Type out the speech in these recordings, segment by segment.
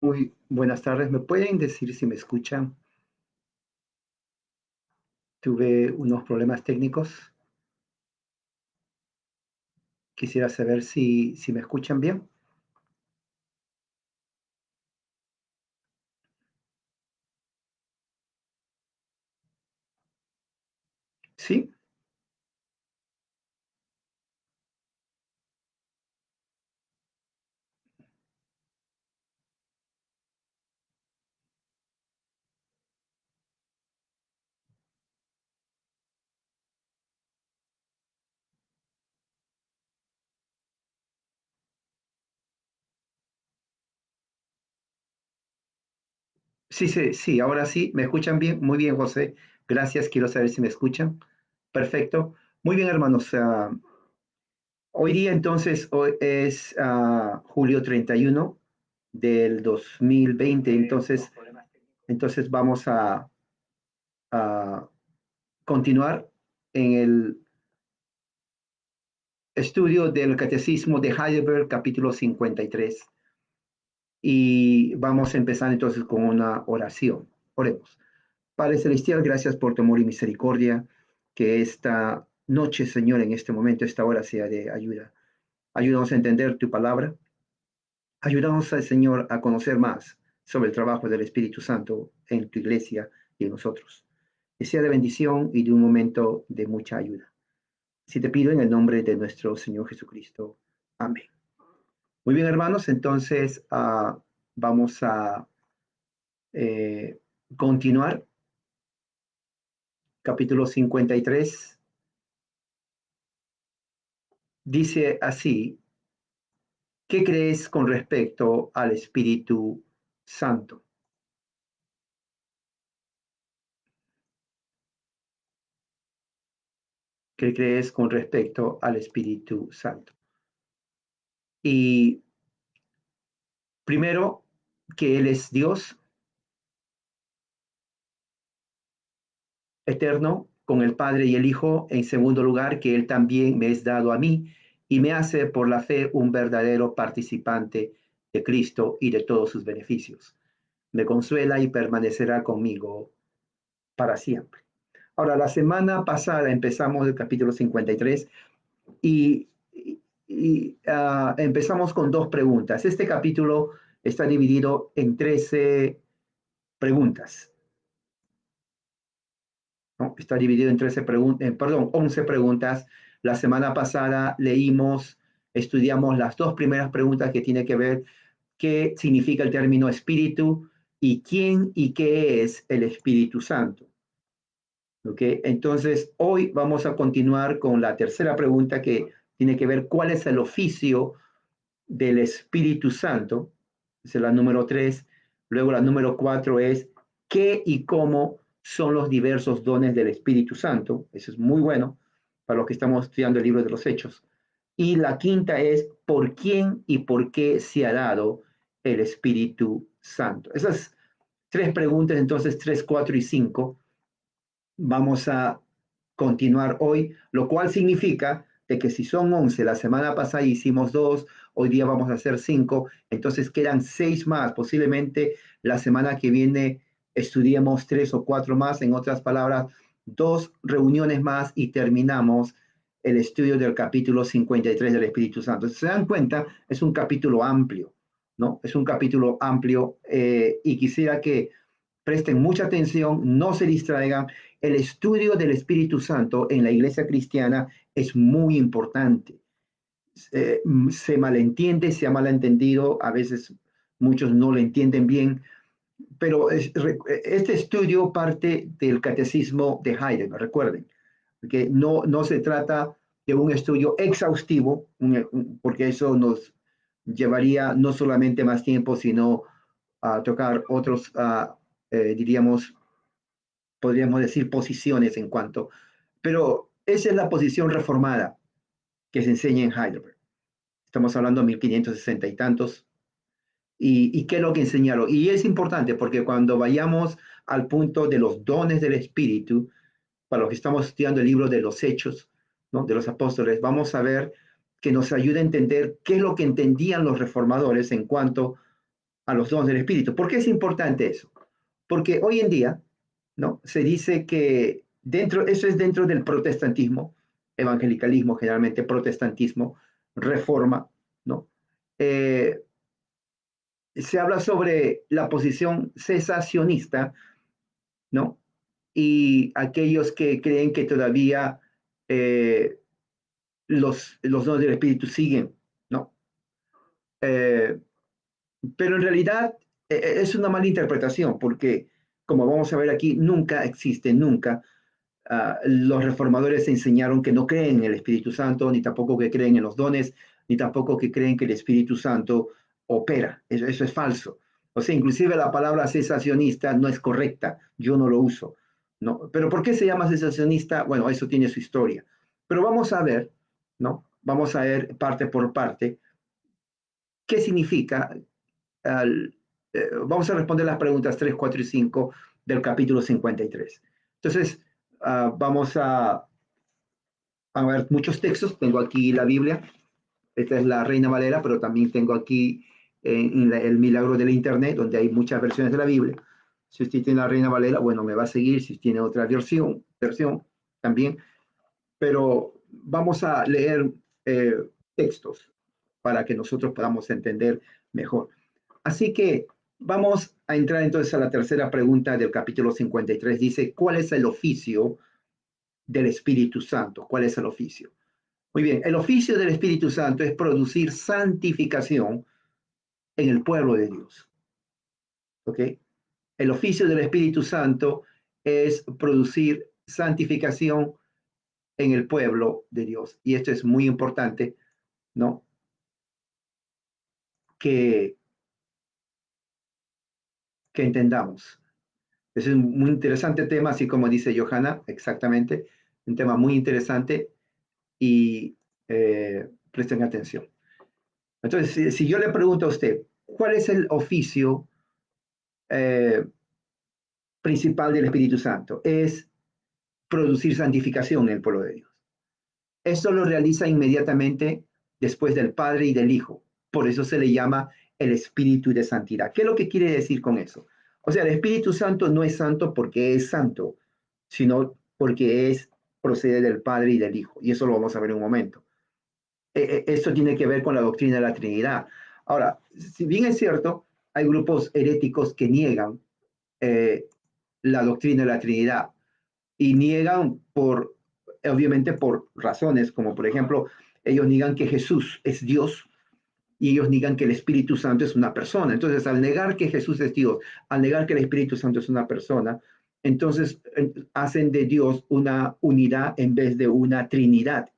Muy buenas tardes. ¿Me pueden decir si me escuchan? Tuve unos problemas técnicos. Quisiera saber si me escuchan bien. Sí, sí, sí, sí, ahora sí. ¿Me escuchan bien? Muy bien, José. Gracias. Quiero saber si me escuchan. Perfecto. Muy bien, hermanos. Hoy día entonces hoy es julio 31 del 2020. Entonces vamos a continuar en el estudio del Catecismo de Heidelberg, capítulo 53. Y vamos a empezar entonces con una oración. Oremos. Padre Celestial, gracias por tu amor y misericordia. Que esta noche, Señor, en este momento, esta hora sea de ayuda. Ayúdanos a entender tu palabra. Ayúdanos, Señor, a conocer más sobre el trabajo del Espíritu Santo en tu iglesia y en nosotros. Que sea de bendición y de un momento de mucha ayuda. Si te pido en el nombre de nuestro Señor Jesucristo. Amén. Muy bien, hermanos, entonces vamos a eh, continuar. Capítulo 53 dice así: ¿qué crees con respecto al Espíritu Santo? ¿Qué crees con respecto al Espíritu Santo? Y primero, que Él es Dios eterno con el Padre y el Hijo. En segundo lugar, que Él también me es dado a mí y me hace por la fe un verdadero participante de Cristo y de todos sus beneficios. Me consuela y permanecerá conmigo para siempre. Ahora, la semana pasada empezamos el capítulo 53 y, empezamos con dos preguntas. Este capítulo está dividido en 13 preguntas, ¿no? Está dividido en 13 preguntas, perdón, 11 preguntas. La semana pasada leímos, estudiamos las dos primeras preguntas que tiene que ver qué significa el término espíritu y quién y qué es el Espíritu Santo. ¿Ok? Entonces, hoy vamos a continuar con la tercera pregunta que tiene que ver cuál es el oficio del Espíritu Santo. Esa es la número 3. Luego la número 4 es qué y cómo son los diversos dones del Espíritu Santo. Eso es muy bueno para los que estamos estudiando el libro de los Hechos. Y la quinta es por quién y por qué se ha dado el Espíritu Santo. Esas tres preguntas, entonces 3, 4 y 5 vamos a continuar hoy, lo cual significa de que si son 11, la semana pasada hicimos 2, hoy día vamos a hacer 5, entonces quedan 6 más, posiblemente la semana que viene estudiemos 3 o 4 más, en otras palabras, 2 reuniones más y terminamos el estudio del capítulo 53 del Espíritu Santo. Si se dan cuenta, es un capítulo amplio, ¿no? Es un capítulo amplio y quisiera que presten mucha atención, no se distraigan. El estudio del Espíritu Santo en la iglesia cristiana es muy importante. Se malentiende, se ha malentendido, a veces muchos no lo entienden bien, pero este estudio parte del catecismo de Heidelberg, recuerden, que no se trata de un estudio exhaustivo, porque eso nos llevaría no solamente más tiempo, sino a tocar otros, diríamos, podríamos decir posiciones en cuanto, pero esa es la posición reformada que se enseña en Heidelberg. Estamos hablando de 1560 y tantos. ¿Y qué es lo que enseñaron? Y es importante porque cuando vayamos al punto de los dones del Espíritu, para los que estamos estudiando el libro de los Hechos, ¿no? De los apóstoles, vamos a ver que nos ayuda a entender qué es lo que entendían los reformadores en cuanto a los dones del Espíritu. ¿Por qué es importante eso? Porque hoy en día, ¿no? Se dice que eso es dentro del protestantismo, evangelicalismo, generalmente protestantismo, reforma, ¿no? Eh, Se habla sobre la posición cesacionista, ¿no? Y aquellos que creen que todavía eh, los dones del Espíritu siguen, ¿no? Eh, pero en realidad es una mala interpretación, porque como vamos a ver aquí, nunca existe, nunca. Los reformadores enseñaron que no creen en el Espíritu Santo, ni tampoco que creen en los dones, ni tampoco que creen que el Espíritu Santo opera. Eso es falso. O sea, inclusive la palabra cesacionista no es correcta, yo no lo uso. ¿No? Pero ¿por qué se llama cesacionista? Bueno, eso tiene su historia. Pero vamos a ver, ¿no? Vamos a ver parte por parte qué significa. al- Vamos a responder las preguntas 3, 4 y 5 del capítulo 53. Entonces, vamos a ver muchos textos. Tengo aquí la Biblia. Esta es la Reina Valera, pero también tengo aquí el Milagro del Internet, donde hay muchas versiones de la Biblia. Si usted tiene la Reina Valera, bueno, me va a seguir. Si tiene otra versión también. Pero vamos a leer textos para que nosotros podamos entender mejor. Así que vamos a entrar entonces a la tercera pregunta del capítulo 53. Dice, ¿cuál es el oficio del Espíritu Santo? ¿Cuál es el oficio? Muy bien, el oficio del Espíritu Santo es producir santificación en el pueblo de Dios. ¿Ok? El oficio del Espíritu Santo es producir santificación en el pueblo de Dios. Y esto es muy importante, ¿no? Que, que entendamos. Es un muy interesante tema, así como dice Johanna, exactamente, un tema muy interesante y presten atención. Entonces, si yo le pregunto a usted, ¿cuál es el oficio eh, principal del Espíritu Santo? Es producir santificación en el pueblo de Dios. Esto lo realiza inmediatamente después del Padre y del Hijo. Por eso se le llama el Espíritu de Santidad. ¿Qué es lo que quiere decir con eso? O sea, el Espíritu Santo no es santo porque es santo, sino porque procede del Padre y del Hijo. Y eso lo vamos a ver en un momento. Esto tiene que ver con la doctrina de la Trinidad. Ahora, si bien es cierto, hay grupos heréticos que niegan eh, la doctrina de la Trinidad y niegan obviamente por razones, como por ejemplo, ellos niegan que Jesús es Dios y ellos niegan que el Espíritu Santo es una persona. Entonces, al negar que Jesús es Dios, al negar que el Espíritu Santo es una persona, entonces hacen de Dios una unidad en vez de una trinidad.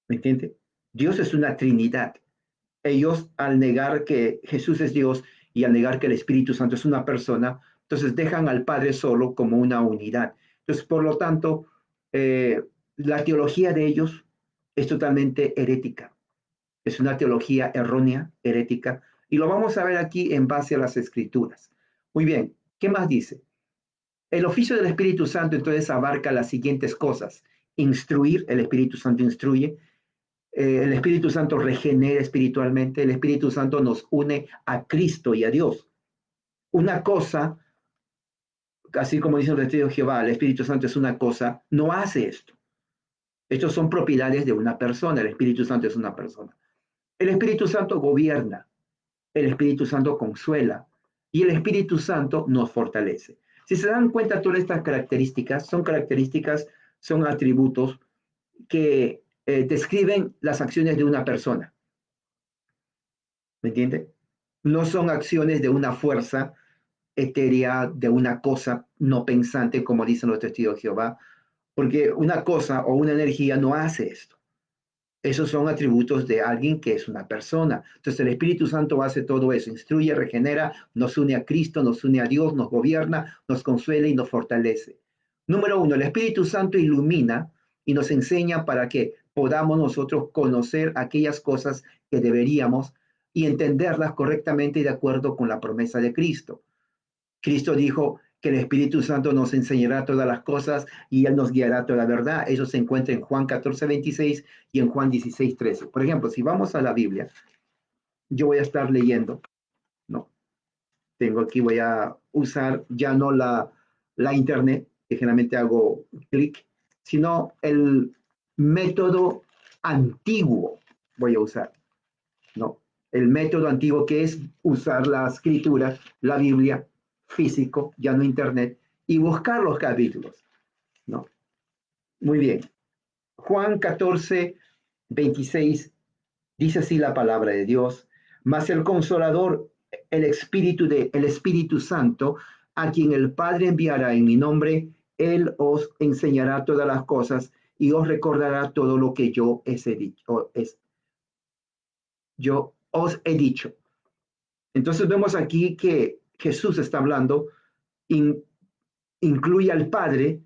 ¿Me entiende? Dios es una trinidad. Ellos, al negar que Jesús es Dios y al negar que el Espíritu Santo es una persona, entonces dejan al Padre solo como una unidad. Entonces, por lo tanto, la teología de ellos es totalmente herética. Es una teología errónea, herética, y lo vamos a ver aquí en base a las Escrituras. Muy bien, ¿qué más dice? El oficio del Espíritu Santo entonces abarca las siguientes cosas. Instruir, el Espíritu Santo instruye, el Espíritu Santo regenera espiritualmente, el Espíritu Santo nos une a Cristo y a Dios. Una cosa, así como dice el testigo de Jehová, el Espíritu Santo es una cosa, no hace esto. Estos son propiedades de una persona, el Espíritu Santo es una persona. El Espíritu Santo gobierna, el Espíritu Santo consuela y el Espíritu Santo nos fortalece. Si se dan cuenta, todas estas características, son atributos que describen las acciones de una persona. ¿Me entiende? No son acciones de una fuerza etérea, de una cosa no pensante, como dicen los testigos de Jehová, porque una cosa o una energía no hace esto. Esos son atributos de alguien que es una persona. Entonces el Espíritu Santo hace todo eso, instruye, regenera, nos une a Cristo, nos une a Dios, nos gobierna, nos consuela y nos fortalece. Número uno, el Espíritu Santo ilumina y nos enseña para que podamos nosotros conocer aquellas cosas que deberíamos y entenderlas correctamente y de acuerdo con la promesa de Cristo. Cristo dijo que el Espíritu Santo nos enseñará todas las cosas y Él nos guiará a toda la verdad. Eso se encuentra en Juan 14:26 y en Juan 16:13. Por ejemplo, si vamos a la Biblia, yo voy a estar leyendo, ¿no? tengo aquí, voy a usar ya no la internet, que generalmente hago clic, sino el método antiguo voy a usar, ¿no? El método antiguo que es usar la escritura, la Biblia, físico, ya no internet, y buscar los capítulos, ¿no? Muy bien. Juan 14, 26 dice así la palabra de Dios, mas el consolador, el Espíritu Santo, a quien el Padre enviará en mi nombre, él os enseñará todas las cosas y os recordará todo lo que yo os he dicho. Entonces vemos aquí que Jesús está hablando, in, incluye al Padre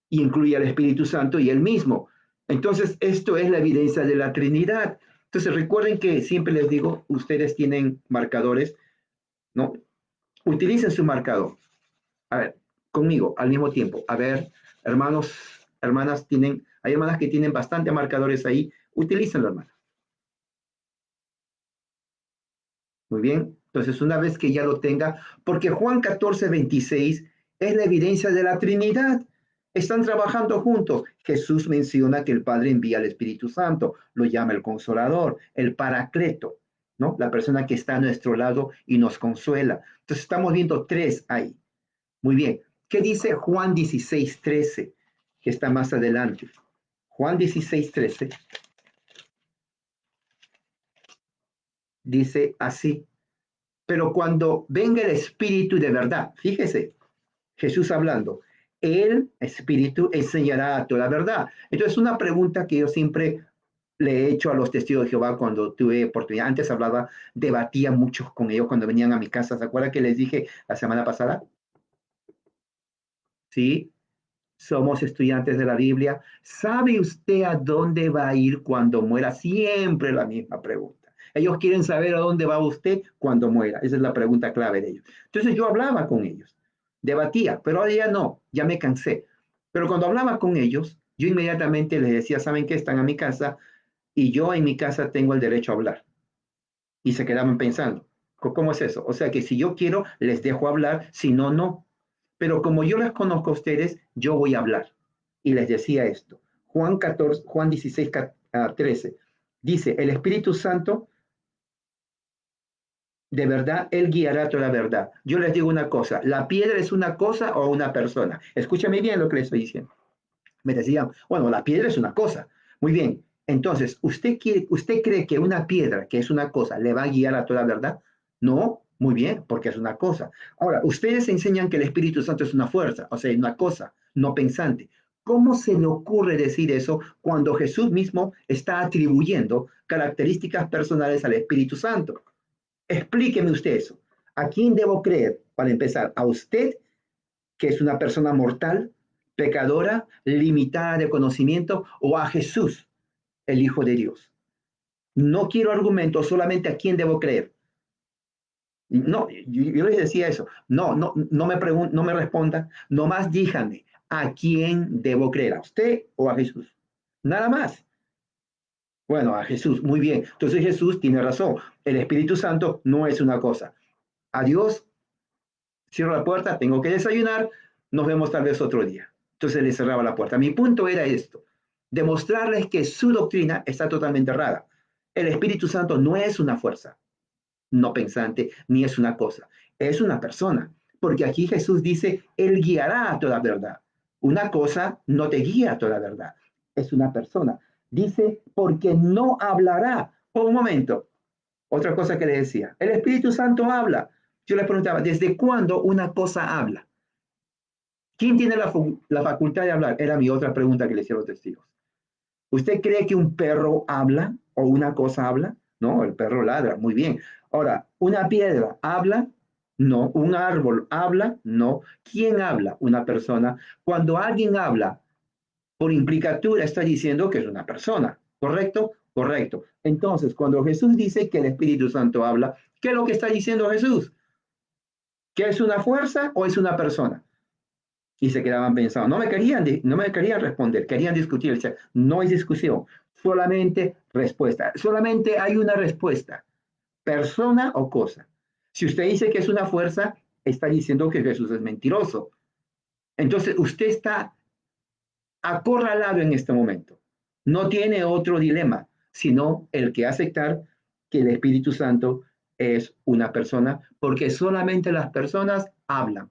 y incluye al Espíritu Santo y él mismo. Entonces esto es la evidencia de la Trinidad. Entonces recuerden que siempre les digo, ustedes tienen marcadores, ¿no? Utilicen su marcador. A ver, conmigo al mismo tiempo. A ver, hermanos, hermanas, hay hermanas que tienen bastante marcadores ahí. Utilícenlo, hermano. Muy bien. Entonces, una vez que ya lo tenga, porque Juan 14, 26 es la evidencia de la Trinidad. Están trabajando juntos. Jesús menciona que el Padre envía al Espíritu Santo, lo llama el Consolador, el Paracleto, ¿no? La persona que está a nuestro lado y nos consuela. Entonces, estamos viendo tres ahí. Muy bien. ¿Qué dice Juan 16, 13? Que está más adelante. Juan 16, 13 dice así. Pero cuando venga el Espíritu de verdad, fíjese, Jesús hablando, el Espíritu enseñará toda la verdad. Entonces, una pregunta que yo siempre le he hecho a los testigos de Jehová cuando tuve oportunidad. Antes hablaba, debatía mucho con ellos cuando venían a mi casa. ¿Se acuerdan que les dije la semana pasada? Sí, somos estudiantes de la Biblia. ¿Sabe usted a dónde va a ir cuando muera? Siempre la misma pregunta. Ellos quieren saber a dónde va usted cuando muera. Esa es la pregunta clave de ellos. Entonces yo hablaba con ellos, debatía, pero ahora ya no, ya me cansé. Pero cuando hablaba con ellos, yo inmediatamente les decía, ¿saben qué? Están a mi casa y yo en mi casa tengo el derecho a hablar. Y se quedaban pensando, ¿cómo es eso? O sea que si yo quiero, les dejo hablar, si no, no. Pero como yo les conozco a ustedes, yo voy a hablar. Y les decía esto. Juan 14, Juan 16, 13. Dice, el Espíritu Santo, de verdad, Él guiará toda la verdad. Yo les digo una cosa, ¿la piedra es una cosa o una persona? Escúchame bien lo que les estoy diciendo. Me decían, bueno, la piedra es una cosa. Muy bien. Entonces, ¿usted cree que una piedra, que es una cosa, le va a guiar a toda la verdad? No, muy bien, porque es una cosa. Ahora, ustedes enseñan que el Espíritu Santo es una fuerza, o sea, una cosa, no pensante. ¿Cómo se le ocurre decir eso cuando Jesús mismo está atribuyendo características personales al Espíritu Santo? Explíqueme usted eso. ¿A quién debo creer? Para empezar, ¿a usted, que es una persona mortal, pecadora, limitada de conocimiento, o a Jesús, el Hijo de Dios? No quiero argumentos, solamente a quién debo creer. No, yo les decía eso. No, no, no me responda, nomás díganme, ¿a quién debo creer? ¿A usted o a Jesús? Nada más. Bueno, a Jesús, muy bien. Entonces Jesús tiene razón. El Espíritu Santo no es una cosa. Adiós, cierro la puerta, tengo que desayunar, nos vemos tal vez otro día. Entonces le cerraba la puerta. Mi punto era esto, demostrarles que su doctrina está totalmente errada. El Espíritu Santo no es una fuerza no pensante, ni es una cosa, es una persona. Porque aquí Jesús dice, Él guiará a toda verdad. Una cosa no te guía a toda verdad, es una persona. Dice, porque no hablará. Por un momento, otra cosa que le decía, el Espíritu Santo habla. Yo le preguntaba, ¿desde cuándo una cosa habla? ¿Quién tiene la facultad de hablar? Era mi otra pregunta que le hicieron los testigos. ¿Usted cree que un perro habla o una cosa habla? No, el perro ladra, muy bien. Ahora, ¿una piedra habla? No. ¿Un árbol habla? No. ¿Quién habla? Una persona. Cuando alguien habla, por implicatura está diciendo que es una persona, ¿correcto? Correcto. Entonces, cuando Jesús dice que el Espíritu Santo habla, ¿qué es lo que está diciendo Jesús? ¿Que es una fuerza o es una persona? Y se quedaban pensando, no me querían responder, querían discutir. O sea, no hay discusión, solamente respuesta. Solamente hay una respuesta, persona o cosa. Si usted dice que es una fuerza, está diciendo que Jesús es mentiroso. Entonces, usted está acorralado en este momento. No tiene otro dilema, sino el que aceptar que el Espíritu Santo es una persona, porque solamente las personas hablan.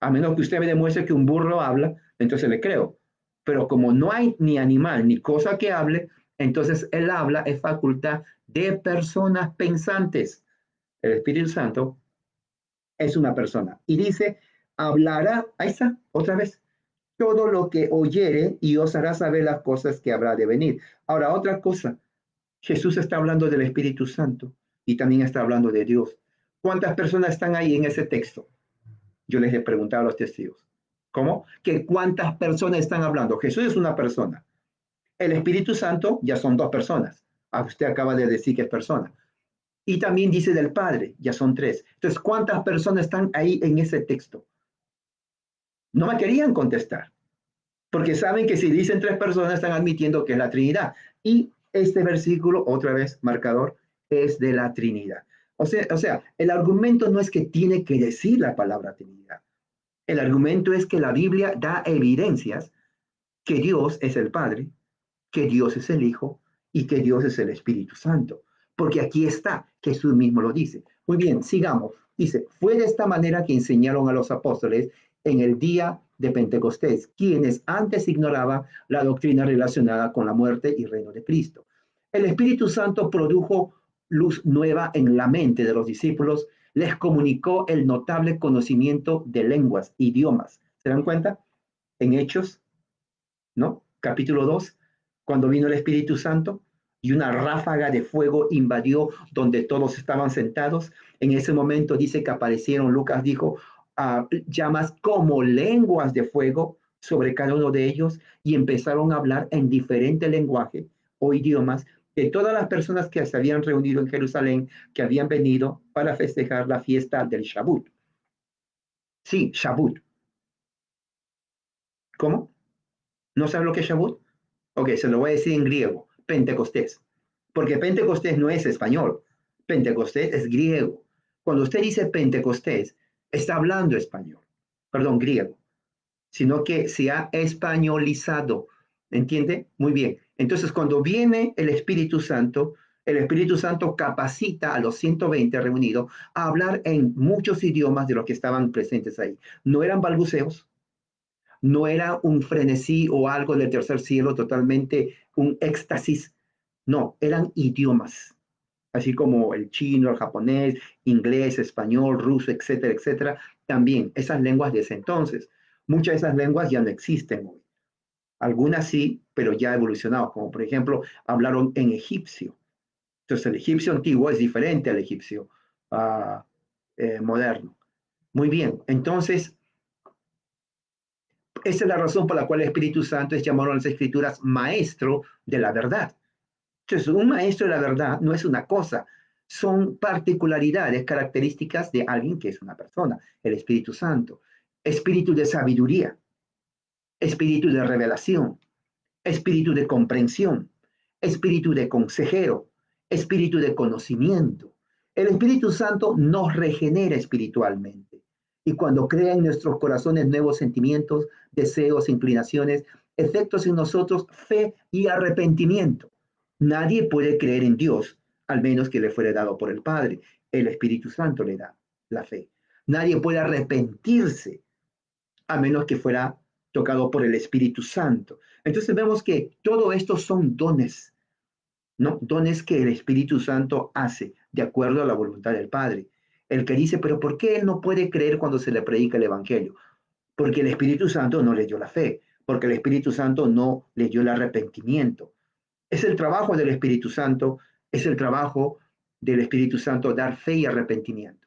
A menos que usted me demuestre que un burro habla, entonces le creo. Pero como no hay ni animal ni cosa que hable, entonces el habla es facultad de personas pensantes. El Espíritu Santo es una persona. Y dice, hablará, ahí está, otra vez, todo lo que oyere y os hará saber las cosas que habrá de venir. Ahora, otra cosa, Jesús está hablando del Espíritu Santo y también está hablando de Dios. ¿Cuántas personas están ahí en ese texto? Yo les he preguntado a los testigos. ¿Cómo? Que cuántas personas están hablando. Jesús es una persona. El Espíritu Santo ya son dos personas. Usted acaba de decir que es persona. Y también dice del Padre, ya son tres. Entonces, ¿cuántas personas están ahí en ese texto? No me querían contestar, porque saben que si dicen tres personas están admitiendo que es la Trinidad. Y este versículo, otra vez marcador, es de la Trinidad. O sea, el argumento no es que tiene que decir la palabra Trinidad. El argumento es que la Biblia da evidencias que Dios es el Padre, que Dios es el Hijo y que Dios es el Espíritu Santo. Porque aquí está, Jesús mismo lo dice. Muy bien, sigamos. Dice, fue de esta manera que enseñaron a los apóstoles en el día de Pentecostés, quienes antes ignoraban la doctrina relacionada con la muerte y reino de Cristo. El Espíritu Santo produjo luz nueva en la mente de los discípulos, les comunicó el notable conocimiento de lenguas, idiomas. ¿Se dan cuenta? En Hechos, ¿no? Capítulo 2, cuando vino el Espíritu Santo y una ráfaga de fuego invadió donde todos estaban sentados. En ese momento dice que aparecieron, Lucas dijo, llamas como lenguas de fuego sobre cada uno de ellos y empezaron a hablar en diferente lenguaje o idiomas de todas las personas que se habían reunido en Jerusalén, que habían venido para festejar la fiesta del Shabbat. Sí, Shabbat. ¿Cómo? ¿No sabe lo que es Shabbat? Ok, se lo voy a decir en griego, Pentecostés. Porque Pentecostés no es español, Pentecostés es griego. Cuando usted dice Pentecostés, está hablando español, perdón, griego, sino que se ha españolizado. ¿Entiende? Muy bien. Entonces, cuando viene el Espíritu Santo capacita a los 120 reunidos a hablar en muchos idiomas de los que estaban presentes ahí. No eran balbuceos, no era un frenesí o algo del tercer cielo, totalmente un éxtasis. No, eran idiomas, así como el chino, el japonés, inglés, español, ruso, etcétera, etcétera. También esas lenguas de ese entonces. Muchas de esas lenguas ya no existen hoy. Algunas sí, pero ya evolucionadas, como por ejemplo hablaron en egipcio. Entonces el egipcio antiguo es diferente al egipcio uh, moderno. Muy bien, entonces esa es la razón por la cual el Espíritu Santo es llamado en las Escrituras maestro de la verdad. Entonces, un maestro de la verdad no es una cosa, son particularidades, características de alguien que es una persona, el Espíritu Santo. Espíritu de sabiduría, espíritu de revelación, espíritu de comprensión, espíritu de consejero, espíritu de conocimiento. El Espíritu Santo nos regenera espiritualmente. Y cuando crea en nuestros corazones nuevos sentimientos, deseos, inclinaciones, efectos en nosotros, fe y arrepentimiento. Nadie puede creer en Dios al menos que le fuere dado por el Padre. El Espíritu Santo le da la fe. Nadie puede arrepentirse a menos que fuera tocado por el Espíritu Santo. Entonces vemos que todo esto son dones, ¿no? Dones que el Espíritu Santo hace de acuerdo a la voluntad del Padre. El que dice, pero ¿por qué él no puede creer cuando se le predica el Evangelio? Porque el Espíritu Santo no le dio la fe, porque el Espíritu Santo no le dio el arrepentimiento. Es el trabajo del Espíritu Santo, es el trabajo del Espíritu Santo dar fe y arrepentimiento,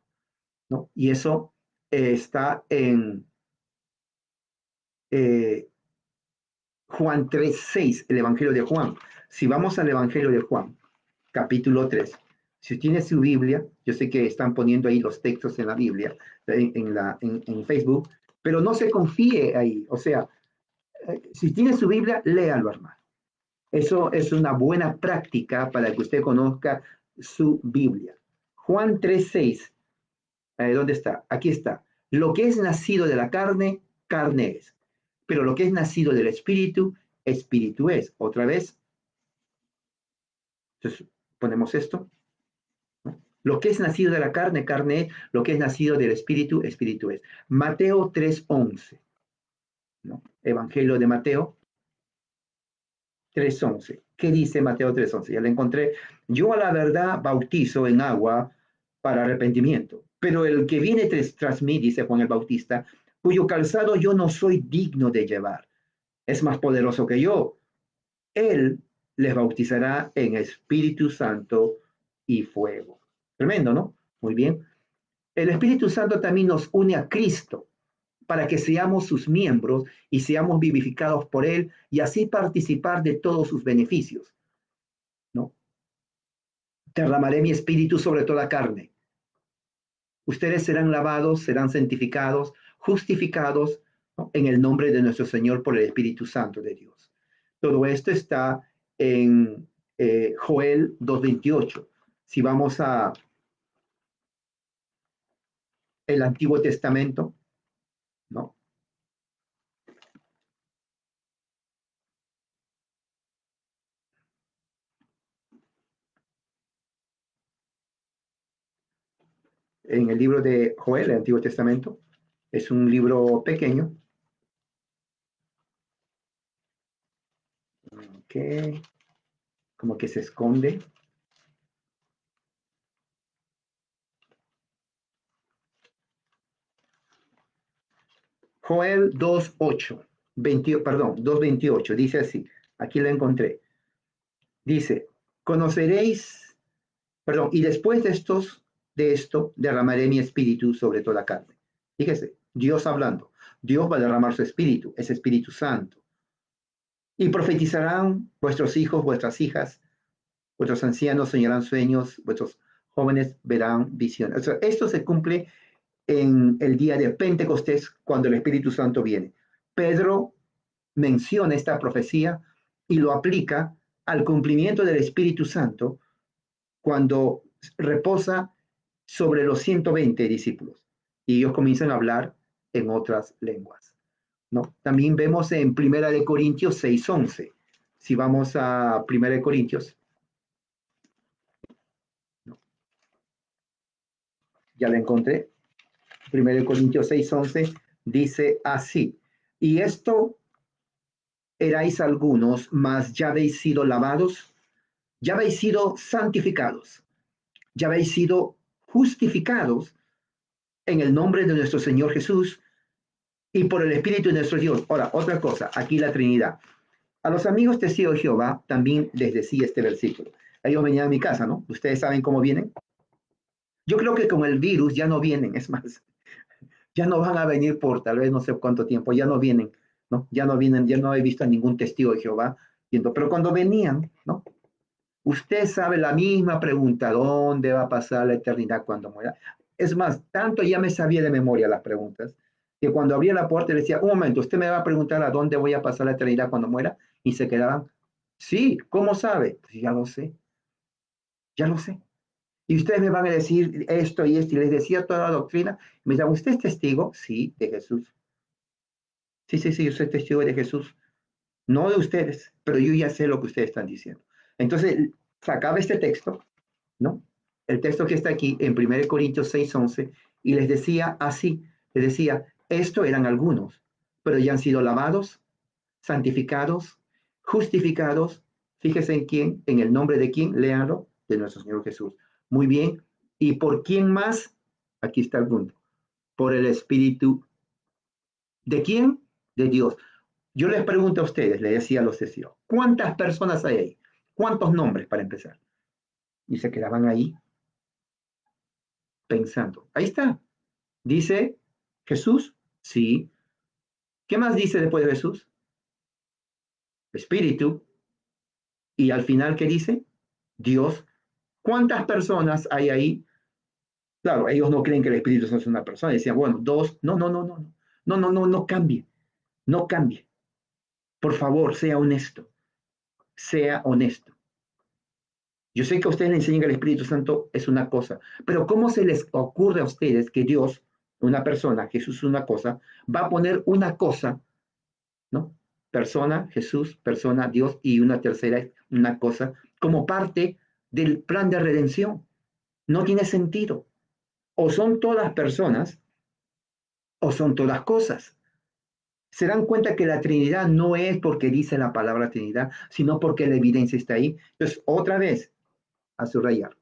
¿no? Y eso está en eh, Juan 3:6, el Evangelio de Juan. Si vamos al Evangelio de Juan, capítulo 3, si tiene su Biblia, yo sé que están poniendo ahí los textos en la Biblia, en Facebook, pero no se confíe ahí. O sea, si tiene su Biblia, léalo, hermano. Eso es una buena práctica para que usted conozca su Biblia. Juan 3:6. ¿Dónde está? Aquí está. Lo que es nacido de la carne, carne es. Pero lo que es nacido del espíritu, espíritu es. Otra vez. Entonces, ponemos esto. ¿No? Lo que es nacido de la carne, carne es. Lo que es nacido del espíritu, espíritu es. Mateo 3:11. ¿No? Evangelio de Mateo 3:11. ¿Qué dice Mateo 3:11? Ya lo encontré. Yo a la verdad bautizo en agua para arrepentimiento, pero el que viene tras mí, dice Juan el Bautista, cuyo calzado yo no soy digno de llevar, es más poderoso que yo. Él les bautizará en Espíritu Santo y fuego. Tremendo, ¿no? Muy bien. El Espíritu Santo también nos une a Cristo para que seamos sus miembros y seamos vivificados por Él y así participar de todos sus beneficios, ¿no? Derramaré mi espíritu sobre toda carne. Ustedes serán lavados, serán santificados, justificados, ¿no? En el nombre de nuestro Señor por el Espíritu Santo de Dios. Todo esto está en Joel 2:28. Si vamos a el Antiguo Testamento, ¿no? En el libro de Joel, el Antiguo Testamento, es un libro pequeño, que como que se esconde. Joel 2:8, 20, perdón, 2:28, dice así, aquí lo encontré. Dice, conoceréis, perdón, y después de esto, derramaré mi espíritu sobre toda carne. Fíjese, Dios hablando. Dios va a derramar su espíritu, es Espíritu Santo. Y profetizarán vuestros hijos, vuestras hijas, vuestros ancianos soñarán sueños, vuestros jóvenes verán visiones. O sea, esto se cumple en el día de Pentecostés, cuando el Espíritu Santo viene. Pedro menciona esta profecía y lo aplica al cumplimiento del Espíritu Santo cuando reposa sobre los 120 discípulos y ellos comienzan a hablar en otras lenguas, ¿no? También vemos en Primera de Corintios 6:11. Si vamos a Primera de Corintios, ¿no? Ya la encontré. Primera de Corintios 6:11 dice así: y esto erais algunos, mas ya habéis sido lavados, ya habéis sido santificados, ya habéis sido justificados en el nombre de nuestro Señor Jesús y por el Espíritu de nuestro Dios. Ahora, otra cosa, aquí la Trinidad. A los amigos testigos de Jehová también les decía este versículo. Ellos venían a mi casa, ¿no? Ustedes saben cómo vienen. Yo creo que con el virus ya no vienen, es más, ya no van a venir por tal vez no sé cuánto tiempo, ya no vienen, ¿no? Ya no vienen, ya no he visto a ningún testigo de Jehová viendo, pero cuando venían, ¿no? Usted sabe la misma pregunta, ¿dónde va a pasar la eternidad cuando muera? Es más, tanto ya me sabía de memoria las preguntas, que cuando abría la puerta le decía, un momento, usted me va a preguntar a dónde voy a pasar la eternidad cuando muera, y se quedaban, sí, ¿cómo sabe? Pues ya lo sé, ya lo sé. Y ustedes me van a decir esto y esto, y les decía toda la doctrina. Me decían, ¿usted es testigo? Sí, de Jesús. Sí, sí, sí, yo soy testigo de Jesús. No de ustedes, pero yo ya sé lo que ustedes están diciendo. Entonces, sacaba este texto, ¿no? El texto que está aquí en 1 Corintios 6:11, y les decía así, les decía, esto eran algunos, pero ya han sido lavados, santificados, justificados, fíjese en quién, en el nombre de quién, léanlo, de nuestro Señor Jesús. Muy bien, ¿y por quién más? Aquí está el punto, por el Espíritu, ¿de quién? De Dios. Yo les pregunto a ustedes, le decía a los testigos, ¿cuántas personas hay ahí? ¿Cuántos nombres para empezar? Y se quedaban ahí pensando. Ahí está. Dice Jesús, sí. ¿Qué más dice después de Jesús? Espíritu. Y al final, ¿qué dice? Dios. ¿Cuántas personas hay ahí? Claro, ellos no creen que el Espíritu Santo es una persona. Decían, bueno, dos. No, no, no, no, no. No, no, no, no cambie. No cambie. Por favor, sea honesto. Sea honesto. Yo sé que a ustedes les enseñan que el Espíritu Santo es una cosa, pero ¿cómo se les ocurre a ustedes que Dios, una persona, Jesús una cosa, va a poner una cosa, ¿no? Persona, Jesús, persona, Dios y una tercera, una cosa, como parte del plan de redención? No tiene sentido. O son todas personas o son todas cosas. Se dan cuenta que la Trinidad no es porque dice la palabra Trinidad, sino porque la evidencia está ahí. Entonces, otra vez, a subrayar.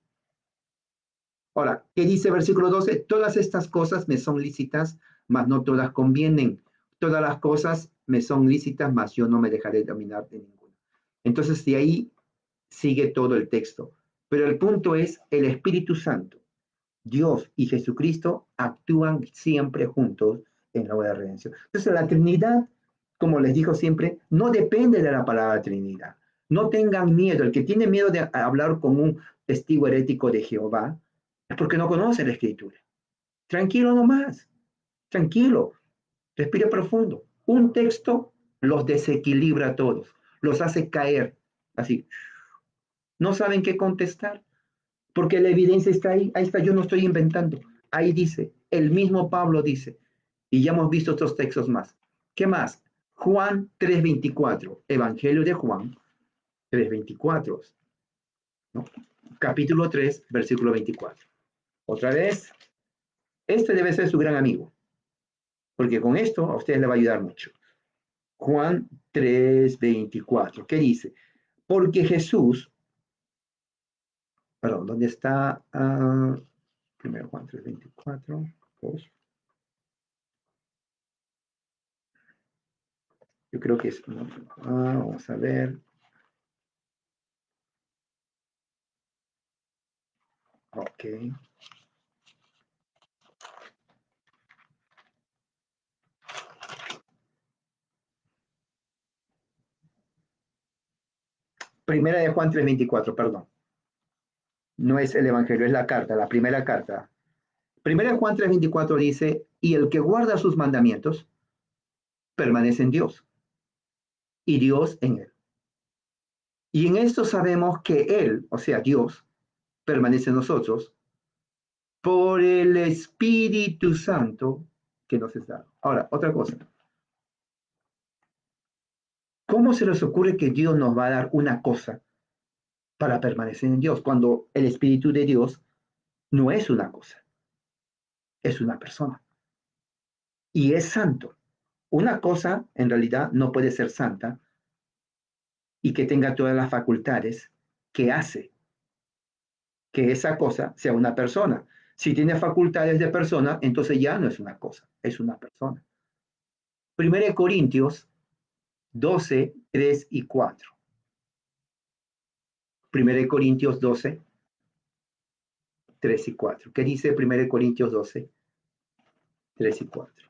Ahora, ¿qué dice el versículo 12? Todas estas cosas me son lícitas, mas no todas convienen. Todas las cosas me son lícitas, mas yo no me dejaré dominar de ninguna. Entonces, de ahí sigue todo el texto. Pero el punto es, el Espíritu Santo, Dios y Jesucristo actúan siempre juntos en la obra de redención. Entonces, la Trinidad, como les digo siempre, no depende de la palabra Trinidad. No tengan miedo. El que tiene miedo de hablar con un testigo herético de Jehová es porque no conoce la Escritura. Tranquilo nomás, tranquilo, respire profundo. Un texto los desequilibra a todos, los hace caer así. No saben qué contestar porque la evidencia está ahí está, yo no estoy inventando. Ahí dice, el mismo Pablo dice, y ya hemos visto otros textos más. ¿Qué más? Juan 3:24, Evangelio de Juan 3:24, ¿no? Capítulo 3, versículo 24. Otra vez, este debe ser su gran amigo, porque con esto a ustedes les va a ayudar mucho. Juan 3:24, ¿qué dice? Porque Jesús, perdón, ¿dónde está? Primero Juan 3:24, yo creo que es, no, vamos a ver, ok. Primera de Juan 3:24, perdón. No es el Evangelio, es la carta, la primera carta. Primera de Juan 3:24 dice, y el que guarda sus mandamientos permanece en Dios y Dios en él. Y en esto sabemos que Él, o sea, Dios, permanece en nosotros por el Espíritu Santo que nos es dado. Ahora, otra cosa. ¿Cómo se les ocurre que Dios nos va a dar una cosa para permanecer en Dios cuando el Espíritu de Dios no es una cosa, es una persona y es santo? Una cosa en realidad no puede ser santa y que tenga todas las facultades que hace que esa cosa sea una persona. Si tiene facultades de persona, entonces ya no es una cosa, es una persona. Primero de Corintios 12, 3 y 4. Primero de Corintios 12, 3 y 4. ¿Qué dice Primero de Corintios 12, 3 y 4?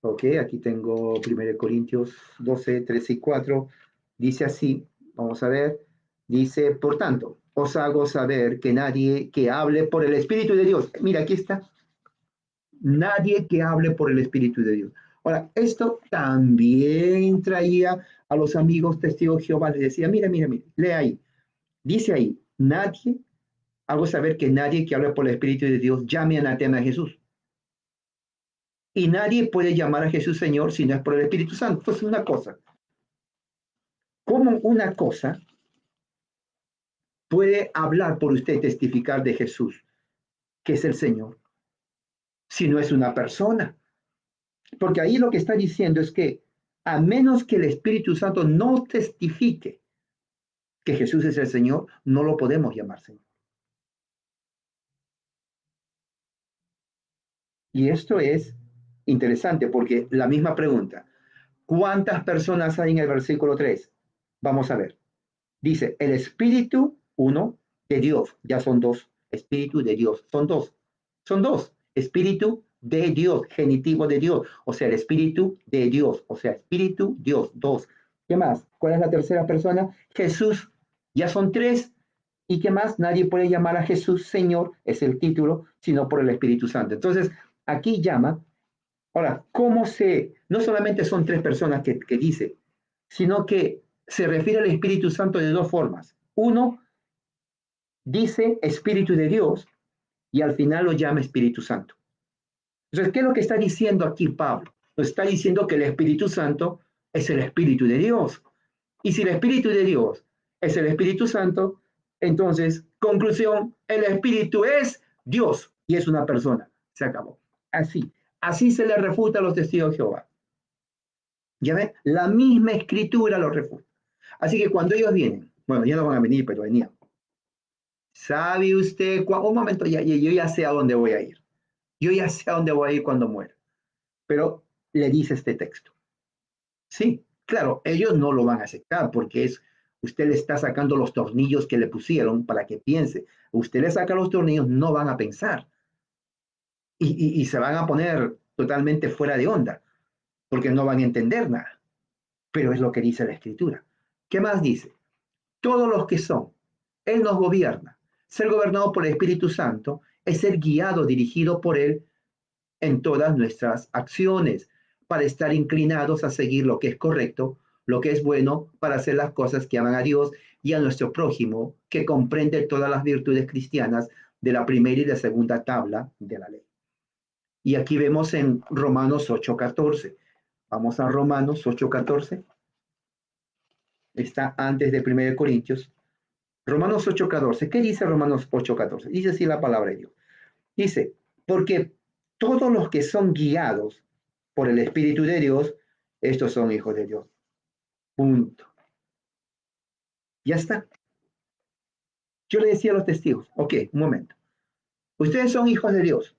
Ok, aquí tengo 1 Corintios 12, 13 y 4. Dice así, vamos a ver, dice, por tanto, os hago saber que nadie que hable por el Espíritu de Dios, mira, aquí está, nadie que hable por el Espíritu de Dios. Ahora, esto también traía a los amigos testigos de Jehová, les decía, mira, lee ahí, dice ahí, nadie, hago saber que nadie que hable por el Espíritu de Dios llame anatema a Jesús. Y nadie puede llamar a Jesús Señor si no es por el Espíritu Santo. Entonces, una cosa, ¿cómo una cosa puede hablar por usted, testificar de Jesús, que es el Señor, si no es una persona? Porque ahí lo que está diciendo es que a menos que el Espíritu Santo no testifique que Jesús es el Señor, no lo podemos llamar Señor. Y esto es interesante porque la misma pregunta, ¿cuántas personas hay en el versículo 3? Vamos a ver. Dice, el Espíritu, uno, de Dios, ya son dos, Espíritu de Dios, son dos, Espíritu de Dios, genitivo de Dios, o sea, el Espíritu de Dios, o sea, Espíritu, Dios, dos. ¿Qué más? ¿Cuál es la tercera persona? Jesús, ya son tres. ¿Y qué más? Nadie puede llamar a Jesús Señor, es el título, sino por el Espíritu Santo. Entonces, aquí llama. Ahora, no solamente son tres personas que dice, sino que se refiere al Espíritu Santo de dos formas. Uno dice Espíritu de Dios y al final lo llama Espíritu Santo. Entonces, ¿qué es lo que está diciendo aquí Pablo? Nos está diciendo que el Espíritu Santo es el Espíritu de Dios. Y si el Espíritu de Dios es el Espíritu Santo, entonces, conclusión, el Espíritu es Dios y es una persona. Se acabó. Así se le refuta a los testigos de Jehová. ¿Ya ven? La misma escritura lo refuta. Así que cuando ellos vienen, bueno, ya no van a venir, pero venían. ¿Sabe usted? Un momento, yo ya sé a dónde voy a ir. Yo ya sé a dónde voy a ir cuando muera. Pero le dice este texto. Sí, claro, ellos no lo van a aceptar porque usted le está sacando los tornillos que le pusieron para que piense. Usted le saca los tornillos, no van a pensar y se van a poner totalmente fuera de onda porque no van a entender nada. Pero es lo que dice la escritura. ¿Qué más dice? Todos los que son, Él nos gobierna. Ser gobernado por el Espíritu Santo es ser guiado, dirigido por Él en todas nuestras acciones, para estar inclinados a seguir lo que es correcto, lo que es bueno, para hacer las cosas que aman a Dios y a nuestro prójimo, que comprende todas las virtudes cristianas de la primera y de segunda tabla de la ley. Y aquí vemos en Romanos 8:14. Vamos a Romanos 8:14. Está antes de 1 Corintios. Romanos 8:14. ¿Qué dice Romanos 8:14? Dice así la palabra de Dios. Dice, porque todos los que son guiados por el Espíritu de Dios, estos son hijos de Dios. Punto. Ya está. Yo le decía a los testigos, ok, un momento. Ustedes son hijos de Dios.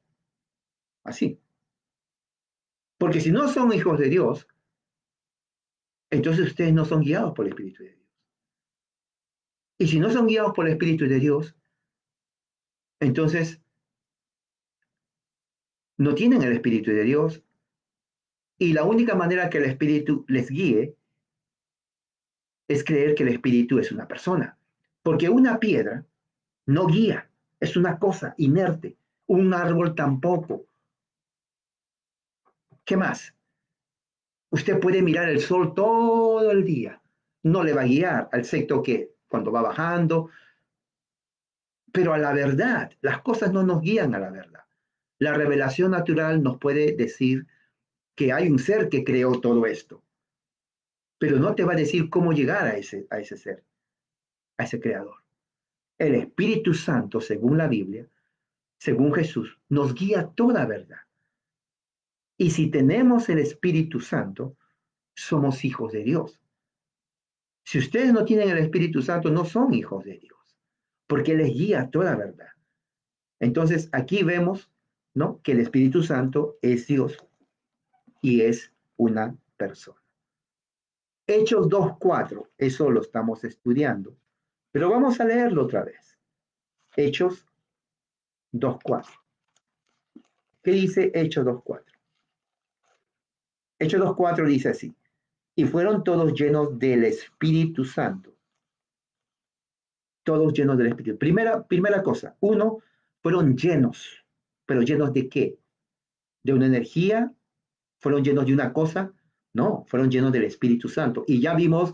Así. Porque si no son hijos de Dios, entonces ustedes no son guiados por el Espíritu de Dios. Y si no son guiados por el Espíritu de Dios, entonces no tienen el Espíritu de Dios. Y la única manera que el Espíritu les guíe es creer que el Espíritu es una persona. Porque una piedra no guía, es una cosa inerte. Un árbol tampoco. ¿Qué más? Usted puede mirar el sol todo el día. No le va a guiar, excepto que cuando va bajando. Pero a la verdad, las cosas no nos guían a la verdad. La revelación natural nos puede decir que hay un ser que creó todo esto, pero no te va a decir cómo llegar a ese ser, a ese creador. El Espíritu Santo, según la Biblia, según Jesús, nos guía toda verdad. Y si tenemos el Espíritu Santo, somos hijos de Dios. Si ustedes no tienen el Espíritu Santo, no son hijos de Dios, porque les guía toda verdad. Entonces, aquí vemos, ¿no?, que el Espíritu Santo es Dios y es una persona. Hechos 2:4, eso lo estamos estudiando, pero vamos a leerlo otra vez. Hechos 2:4. ¿Qué dice Hechos 2:4? Hechos 2:4 dice así: y fueron todos llenos del Espíritu Santo. Todos llenos del Espíritu. Primera cosa, uno, fueron llenos, pero ¿llenos de qué? ¿De una energía? ¿Fueron llenos de una cosa? No, fueron llenos del Espíritu Santo. Y ya vimos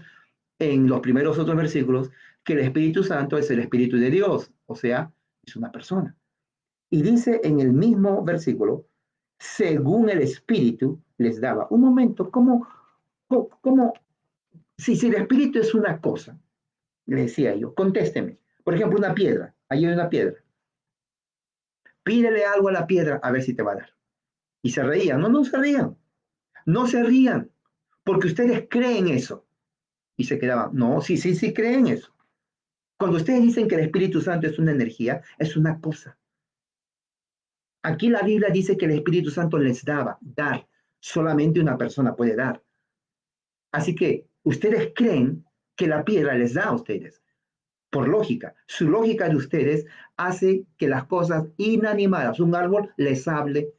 en los primeros otros versículos que el Espíritu Santo es el Espíritu de Dios, o sea, es una persona. Y dice en el mismo versículo, según el Espíritu les daba. Un momento, ¿cómo? Si el Espíritu es una cosa, le decía yo, contésteme. Por ejemplo, una piedra, ahí hay una piedra. Pídele algo a la piedra a ver si te va a dar. Y se reían. No, no se rían. No se rían, porque ustedes creen eso. Y se quedaban, no, sí creen eso. Cuando ustedes dicen que el Espíritu Santo es una energía, es una cosa. Aquí la Biblia dice que el Espíritu Santo les daba, dar. Solamente una persona puede dar. Así que ustedes creen que la piedra les da a ustedes. Por lógica. Su lógica de ustedes hace que las cosas inanimadas, un árbol, les hable.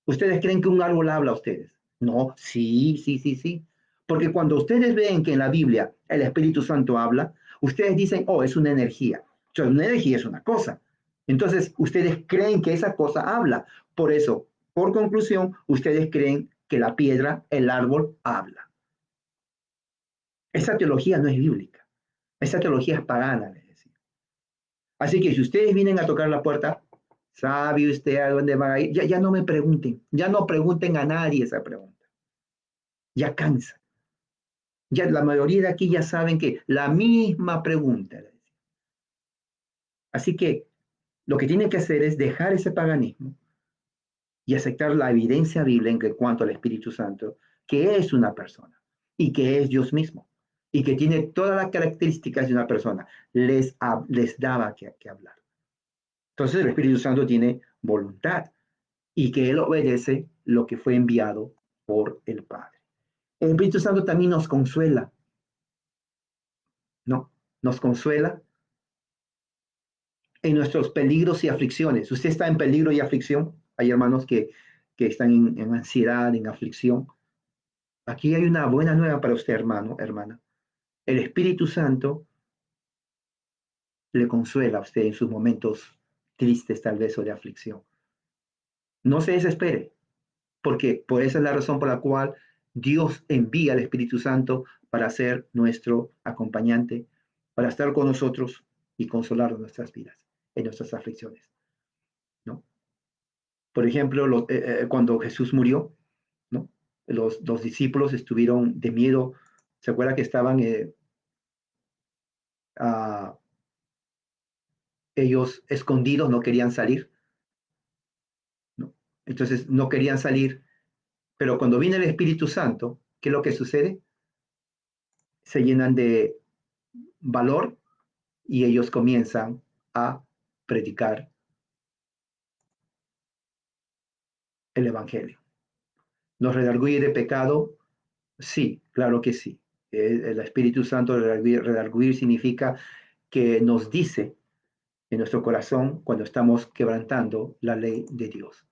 ¿Ustedes creen que un árbol habla a ustedes? No, sí. Porque cuando ustedes ven que en la Biblia el Espíritu Santo habla, ustedes dicen, oh, es una energía. O sea, una energía es una cosa. Entonces, ustedes creen que esa cosa habla. Por eso, por conclusión, ustedes creen que la piedra, el árbol, habla. Esa teología no es bíblica. Esa teología es pagana, les decía. Así que si ustedes vienen a tocar la puerta, ¿sabe usted a dónde va a ir? Ya no me pregunten, ya no pregunten a nadie esa pregunta. Ya cansa. Ya la mayoría de aquí ya saben que la misma pregunta. Así que lo que tienen que hacer es dejar ese paganismo y aceptar la evidencia bíblica en cuanto al Espíritu Santo, que es una persona y que es Dios mismo y que tiene todas las características de una persona. Les daba que hablar. Entonces el Espíritu Santo tiene voluntad y que Él obedece lo que fue enviado por el Padre. El Espíritu Santo también nos consuela, ¿no? Nos consuela en nuestros peligros y aflicciones. Usted está en peligro y aflicción. Hay hermanos que están en ansiedad, en aflicción. Aquí hay una buena nueva para usted, hermano, hermana. El Espíritu Santo le consuela a usted en sus momentos tristes, tal vez, o de aflicción. No se desespere, porque por esa es la razón por la cual Dios envía al Espíritu Santo para ser nuestro acompañante, para estar con nosotros y consolar nuestras vidas, en nuestras aflicciones, ¿no? Por ejemplo, cuando Jesús murió, ¿no? Los discípulos estuvieron de miedo. ¿Se acuerda que estaban a, ellos escondidos, no querían salir? ¿No? Entonces no querían salir, pero cuando viene el Espíritu Santo, ¿qué es lo que sucede? Se llenan de valor y ellos comienzan a predicar el Evangelio. ¿Nos redarguye de pecado? Sí, claro que sí. El Espíritu Santo, redarguir significa que nos dice en nuestro corazón cuando estamos quebrantando la ley de Dios.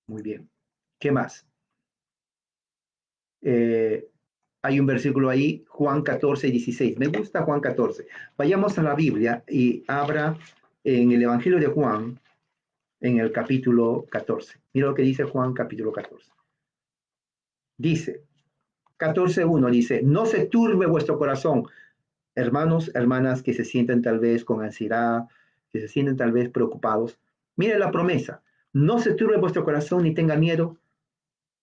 Muy bien. ¿Qué más? Eh, hay un versículo ahí, Juan 14, 16. Me gusta Juan 14. Vayamos a la Biblia y abra en el Evangelio de Juan, en el capítulo 14. Mira lo que dice Juan capítulo 14. Dice, 14:1 dice, no se turbe vuestro corazón, hermanos, hermanas que se sienten tal vez con ansiedad, que se sienten tal vez preocupados. Mire la promesa, no se turbe vuestro corazón ni tenga miedo,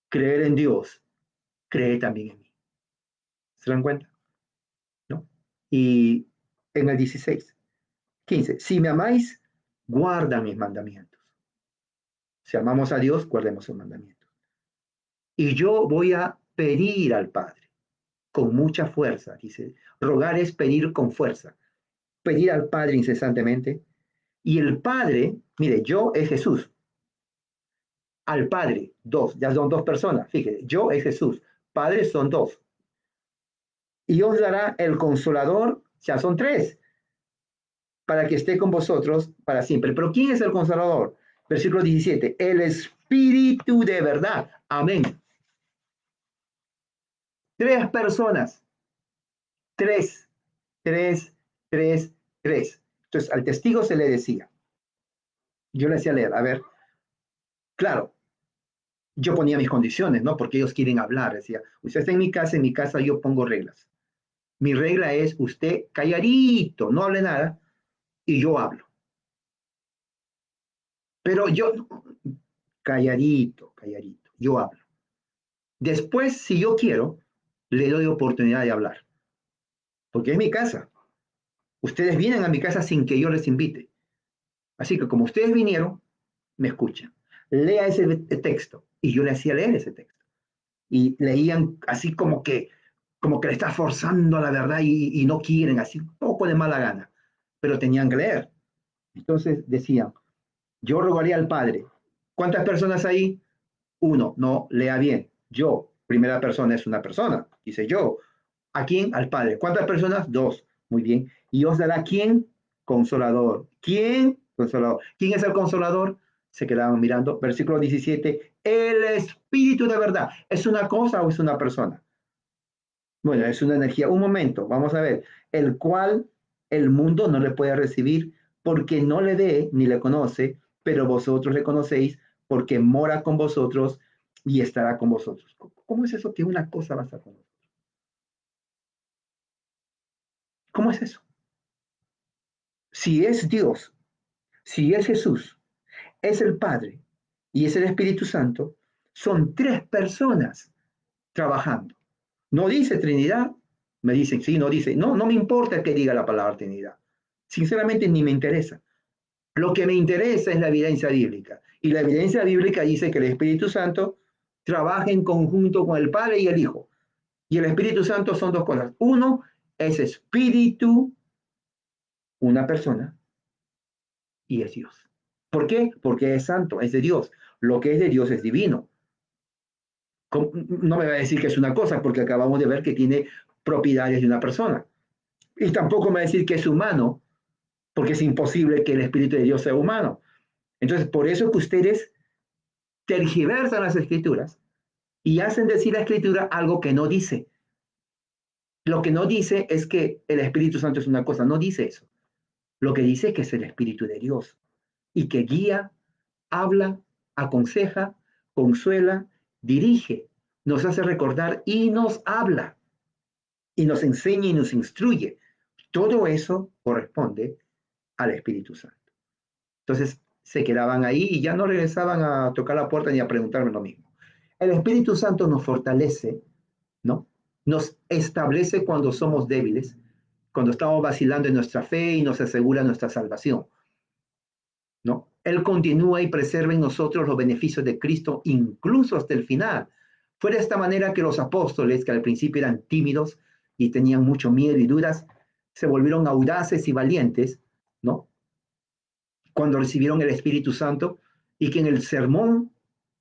creer en Dios, cree también en mí. ¿Se dan cuenta? ¿No? Y en el 16, 15, si me amáis, guarda mis mandamientos. Si amamos a Dios, guardemos sus mandamientos. Y yo voy a pedir al Padre con mucha fuerza, dice, rogar es pedir con fuerza, pedir al Padre incesantemente. Y el Padre, mire, yo es Jesús, al Padre, dos, ya son dos personas, fíjese, yo es Jesús, Padre son dos. Y os dará el consolador, ya son tres, para que esté con vosotros para siempre. Pero ¿quién es el consolador? Versículo 17, el Espíritu de verdad. Amén. Tres personas, tres, tres, tres, tres. Entonces al testigo se le decía, yo le hacía leer, a ver, claro, yo ponía mis condiciones, ¿no? Porque ellos quieren hablar. Decía, usted está en mi casa yo pongo reglas. Mi regla es usted calladito, no hable nada y yo hablo. Pero yo, calladito, calladito, yo hablo. Después, si yo quiero, le doy oportunidad de hablar, porque es mi casa. Ustedes vienen a mi casa sin que yo les invite. Así que como ustedes vinieron, me escuchan. Lea ese texto. Y yo le hacía leer ese texto. Y leían así como que le está forzando la verdad y no quieren, así un poco de mala gana. Pero tenían que leer. Entonces decían, yo rogaría al Padre. ¿Cuántas personas hay? Uno, no, lea bien. Yo, primera persona es una persona. Dice yo. ¿A quién? Al Padre. ¿Cuántas personas? Dos. Muy bien. ¿Y os dará quién? Consolador. ¿Quién? Consolador. ¿Quién es el consolador? Se quedaban mirando. Versículo 17. El Espíritu de verdad. ¿Es una cosa o es una persona? Bueno, es una energía. Un momento, vamos a ver. El cual el mundo no le puede recibir porque no le ve ni le conoce, pero vosotros le conocéis porque mora con vosotros y estará con vosotros. ¿Cómo es eso que una cosa va a estar con nosotros? ¿Cómo es eso? Si es Dios, si es Jesús, es el Padre y es el Espíritu Santo, son tres personas trabajando. No dice Trinidad, me dicen, sí, no dice, no, no me importa que diga la palabra Trinidad. Sinceramente ni me interesa. Lo que me interesa es la evidencia bíblica. Y la evidencia bíblica dice que el Espíritu Santo trabaja en conjunto con el Padre y el Hijo. Y el Espíritu Santo son dos cosas. Uno es espíritu, una persona, y es Dios. ¿Por qué? Porque es santo, es de Dios. Lo que es de Dios es divino. No me va a decir que es una cosa, porque acabamos de ver que tiene propiedades de una persona. Y tampoco me va a decir que es humano, porque es imposible que el Espíritu de Dios sea humano. Entonces, por eso que ustedes tergiversan las escrituras y hacen decir la escritura algo que no dice. Lo que no dice es que el Espíritu Santo es una cosa, no dice eso. Lo que dice es que es el Espíritu de Dios y que guía, habla, aconseja, consuela, dirige, nos hace recordar y nos habla y nos enseña y nos instruye. Todo eso corresponde al Espíritu Santo. Entonces se quedaban ahí y ya no regresaban a tocar la puerta ni a preguntarme lo mismo. El Espíritu Santo nos fortalece, ¿no? Nos establece cuando somos débiles, cuando estamos vacilando en nuestra fe y nos asegura nuestra salvación, ¿no? Él continúa y preserva en nosotros los beneficios de Cristo incluso hasta el final. Fue de esta manera que los apóstoles, que al principio eran tímidos y tenían mucho miedo y dudas, se volvieron audaces y valientes, ¿no? Cuando recibieron el Espíritu Santo y que en el sermón,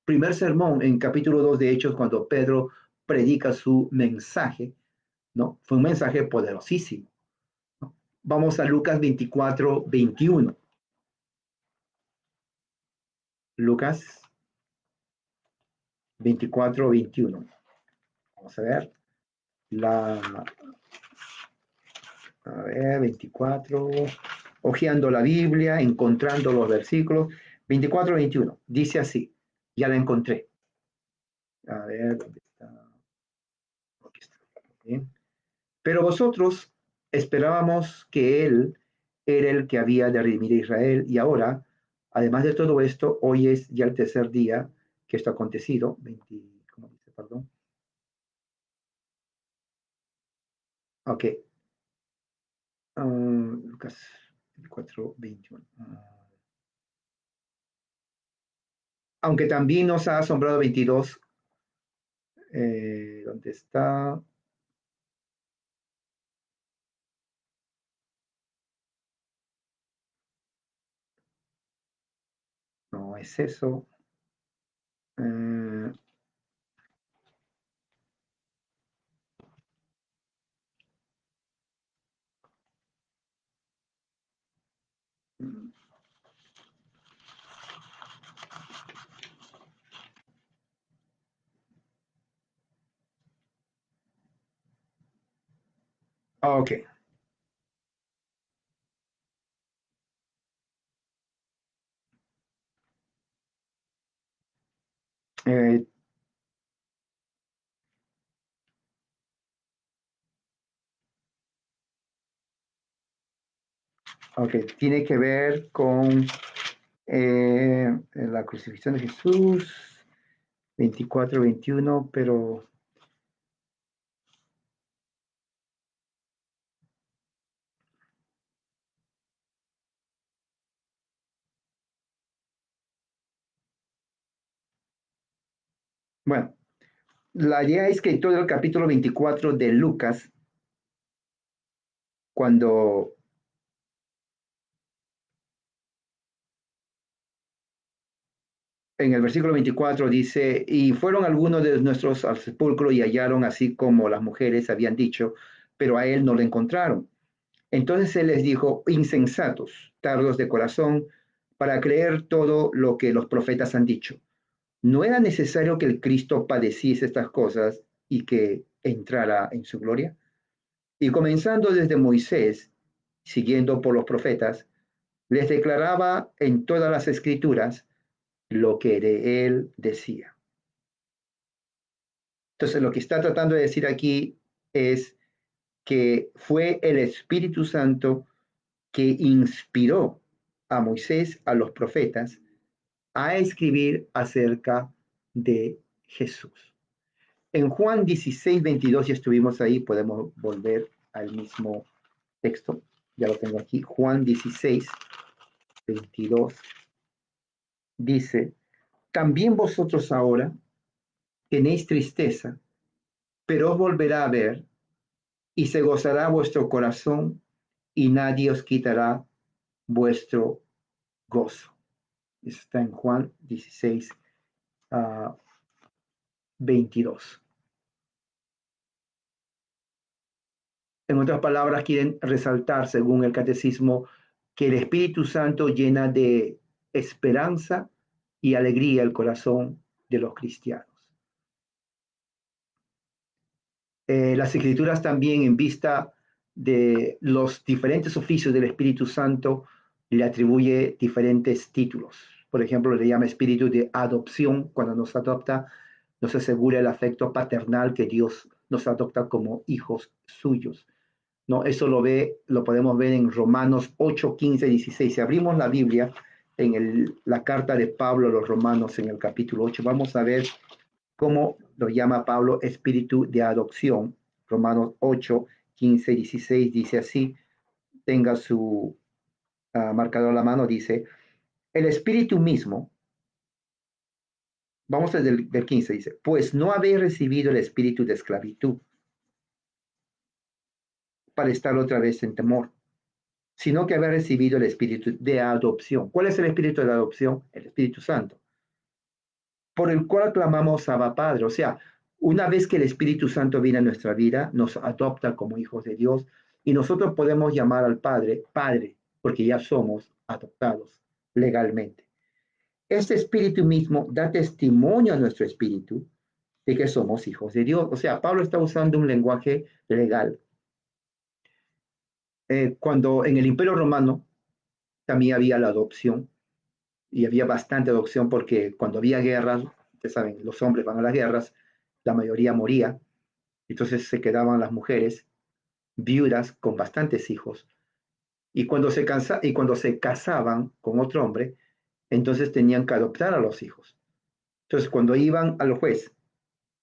primer sermón en capítulo 2 de Hechos, cuando Pedro predica su mensaje, ¿no? Fue un mensaje poderosísimo, ¿no? Vamos a Lucas 24:21. Lucas 24:21. Vamos a ver. La, a ver, 24. Ojeando la Biblia, encontrando los versículos. 24:21. Dice así. Ya la encontré. A ver, ¿dónde está? Aquí está. Bien. Pero vosotros esperábamos que Él era el que había de redimir a Israel, y ahora, además de todo esto, hoy es ya el tercer día que esto ha acontecido. 20, ¿cómo dice? Perdón. Ok. Lucas 24:21. Aunque también nos ha asombrado 22. ¿Dónde está? No es eso. Eh, ok. Eh, ok. Tiene que ver con la crucifixión de Jesús. 24:21, pero bueno, la idea es que todo el capítulo 24 de Lucas, cuando en el versículo 24 dice, y fueron algunos de nuestros al sepulcro y hallaron así como las mujeres habían dicho, pero a él no lo encontraron. Entonces él les dijo, insensatos, tardos de corazón, para creer todo lo que los profetas han dicho. ¿No era necesario que el Cristo padeciese estas cosas y que entrara en su gloria? Y comenzando desde Moisés, siguiendo por los profetas, les declaraba en todas las escrituras lo que de él decía. Entonces, lo que está tratando de decir aquí es que fue el Espíritu Santo que inspiró a Moisés, a los profetas, a escribir acerca de Jesús. En Juan 16:22, ya estuvimos ahí, podemos volver al mismo texto, ya lo tengo aquí, Juan 16:22, dice, también vosotros ahora tenéis tristeza, pero os volverá a ver y se gozará vuestro corazón y nadie os quitará vuestro gozo. Eso está en Juan 16, 22. En otras palabras, quieren resaltar, según el catecismo, que el Espíritu Santo llena de esperanza y alegría el corazón de los cristianos. Las escrituras también, en vista de los diferentes oficios del Espíritu Santo, le atribuye diferentes títulos. Por ejemplo, le llama espíritu de adopción. Cuando nos adopta, nos asegura el afecto paternal que Dios nos adopta como hijos suyos. ¿No? Eso lo podemos ver en Romanos 8, 15, 16. Si abrimos la Biblia en la carta de Pablo a los Romanos en el capítulo 8, vamos a ver cómo lo llama Pablo espíritu de adopción. Romanos 8, 15, 16 dice así, tenga su marcador a la mano, dice, el espíritu mismo, vamos desde del 15, dice, pues no habéis recibido el espíritu de esclavitud para estar otra vez en temor, sino que habéis recibido el espíritu de adopción. ¿Cuál es el espíritu de adopción? El Espíritu Santo, por el cual clamamos Abba Padre. O sea, una vez que el Espíritu Santo viene a nuestra vida, nos adopta como hijos de Dios y nosotros podemos llamar al Padre, Padre, porque ya somos adoptados legalmente. Este Espíritu mismo da testimonio a nuestro espíritu de que somos hijos de Dios. O sea, Pablo está usando un lenguaje legal. Cuando en el Imperio Romano también había la adopción, y había bastante adopción porque cuando había guerras, ustedes saben, los hombres van a las guerras, la mayoría moría, entonces se quedaban las mujeres viudas con bastantes hijos, y cuando se casaban con otro hombre, entonces tenían que adoptar a los hijos. Entonces cuando iban al juez,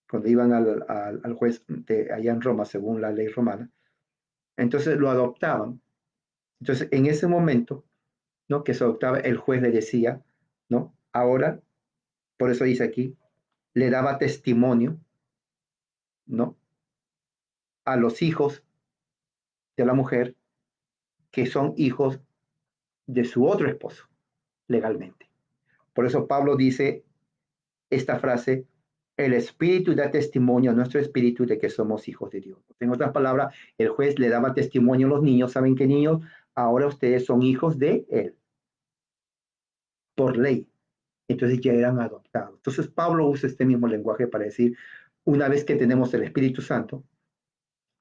cuando iban al juez de allá en Roma, según la ley romana, entonces lo adoptaban. Entonces en ese momento, ¿no? Que se adoptaba, el juez le decía, ¿no? Ahora, por eso dice aquí, le daba testimonio, ¿no? A los hijos de la mujer que son hijos de su otro esposo, legalmente. Por eso Pablo dice esta frase, el Espíritu da testimonio a nuestro espíritu de que somos hijos de Dios. En otras palabras, el juez le daba testimonio a los niños, ¿saben qué niños? Ahora ustedes son hijos de él, por ley. Entonces ya eran adoptados. Entonces Pablo usa este mismo lenguaje para decir, una vez que tenemos el Espíritu Santo,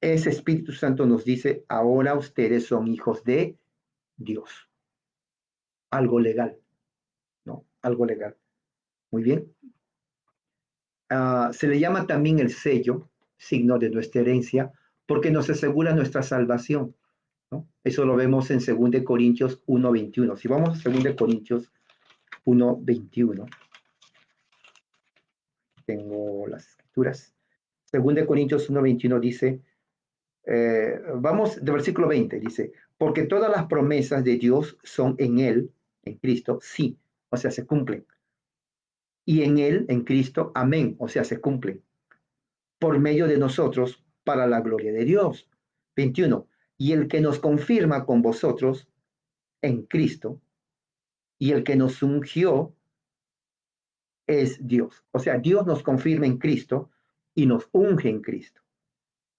ese Espíritu Santo nos dice, ahora ustedes son hijos de Dios. Algo legal, ¿no? Algo legal. Muy bien. Se le llama también el sello, signo de nuestra herencia, porque nos asegura nuestra salvación, ¿no? Eso lo vemos en 2 Corintios 1:21. Si vamos a 2 Corintios 1:21, tengo las escrituras. 2 Corintios 1:21 dice, vamos del versículo 20, dice, porque todas las promesas de Dios son en Él, en Cristo, sí, o sea, se cumplen. Y en Él, en Cristo, amén, o sea, se cumplen. Por medio de nosotros, para la gloria de Dios. 21. Y el que nos confirma con vosotros en Cristo, y el que nos ungió es Dios. O sea, Dios nos confirma en Cristo y nos unge en Cristo,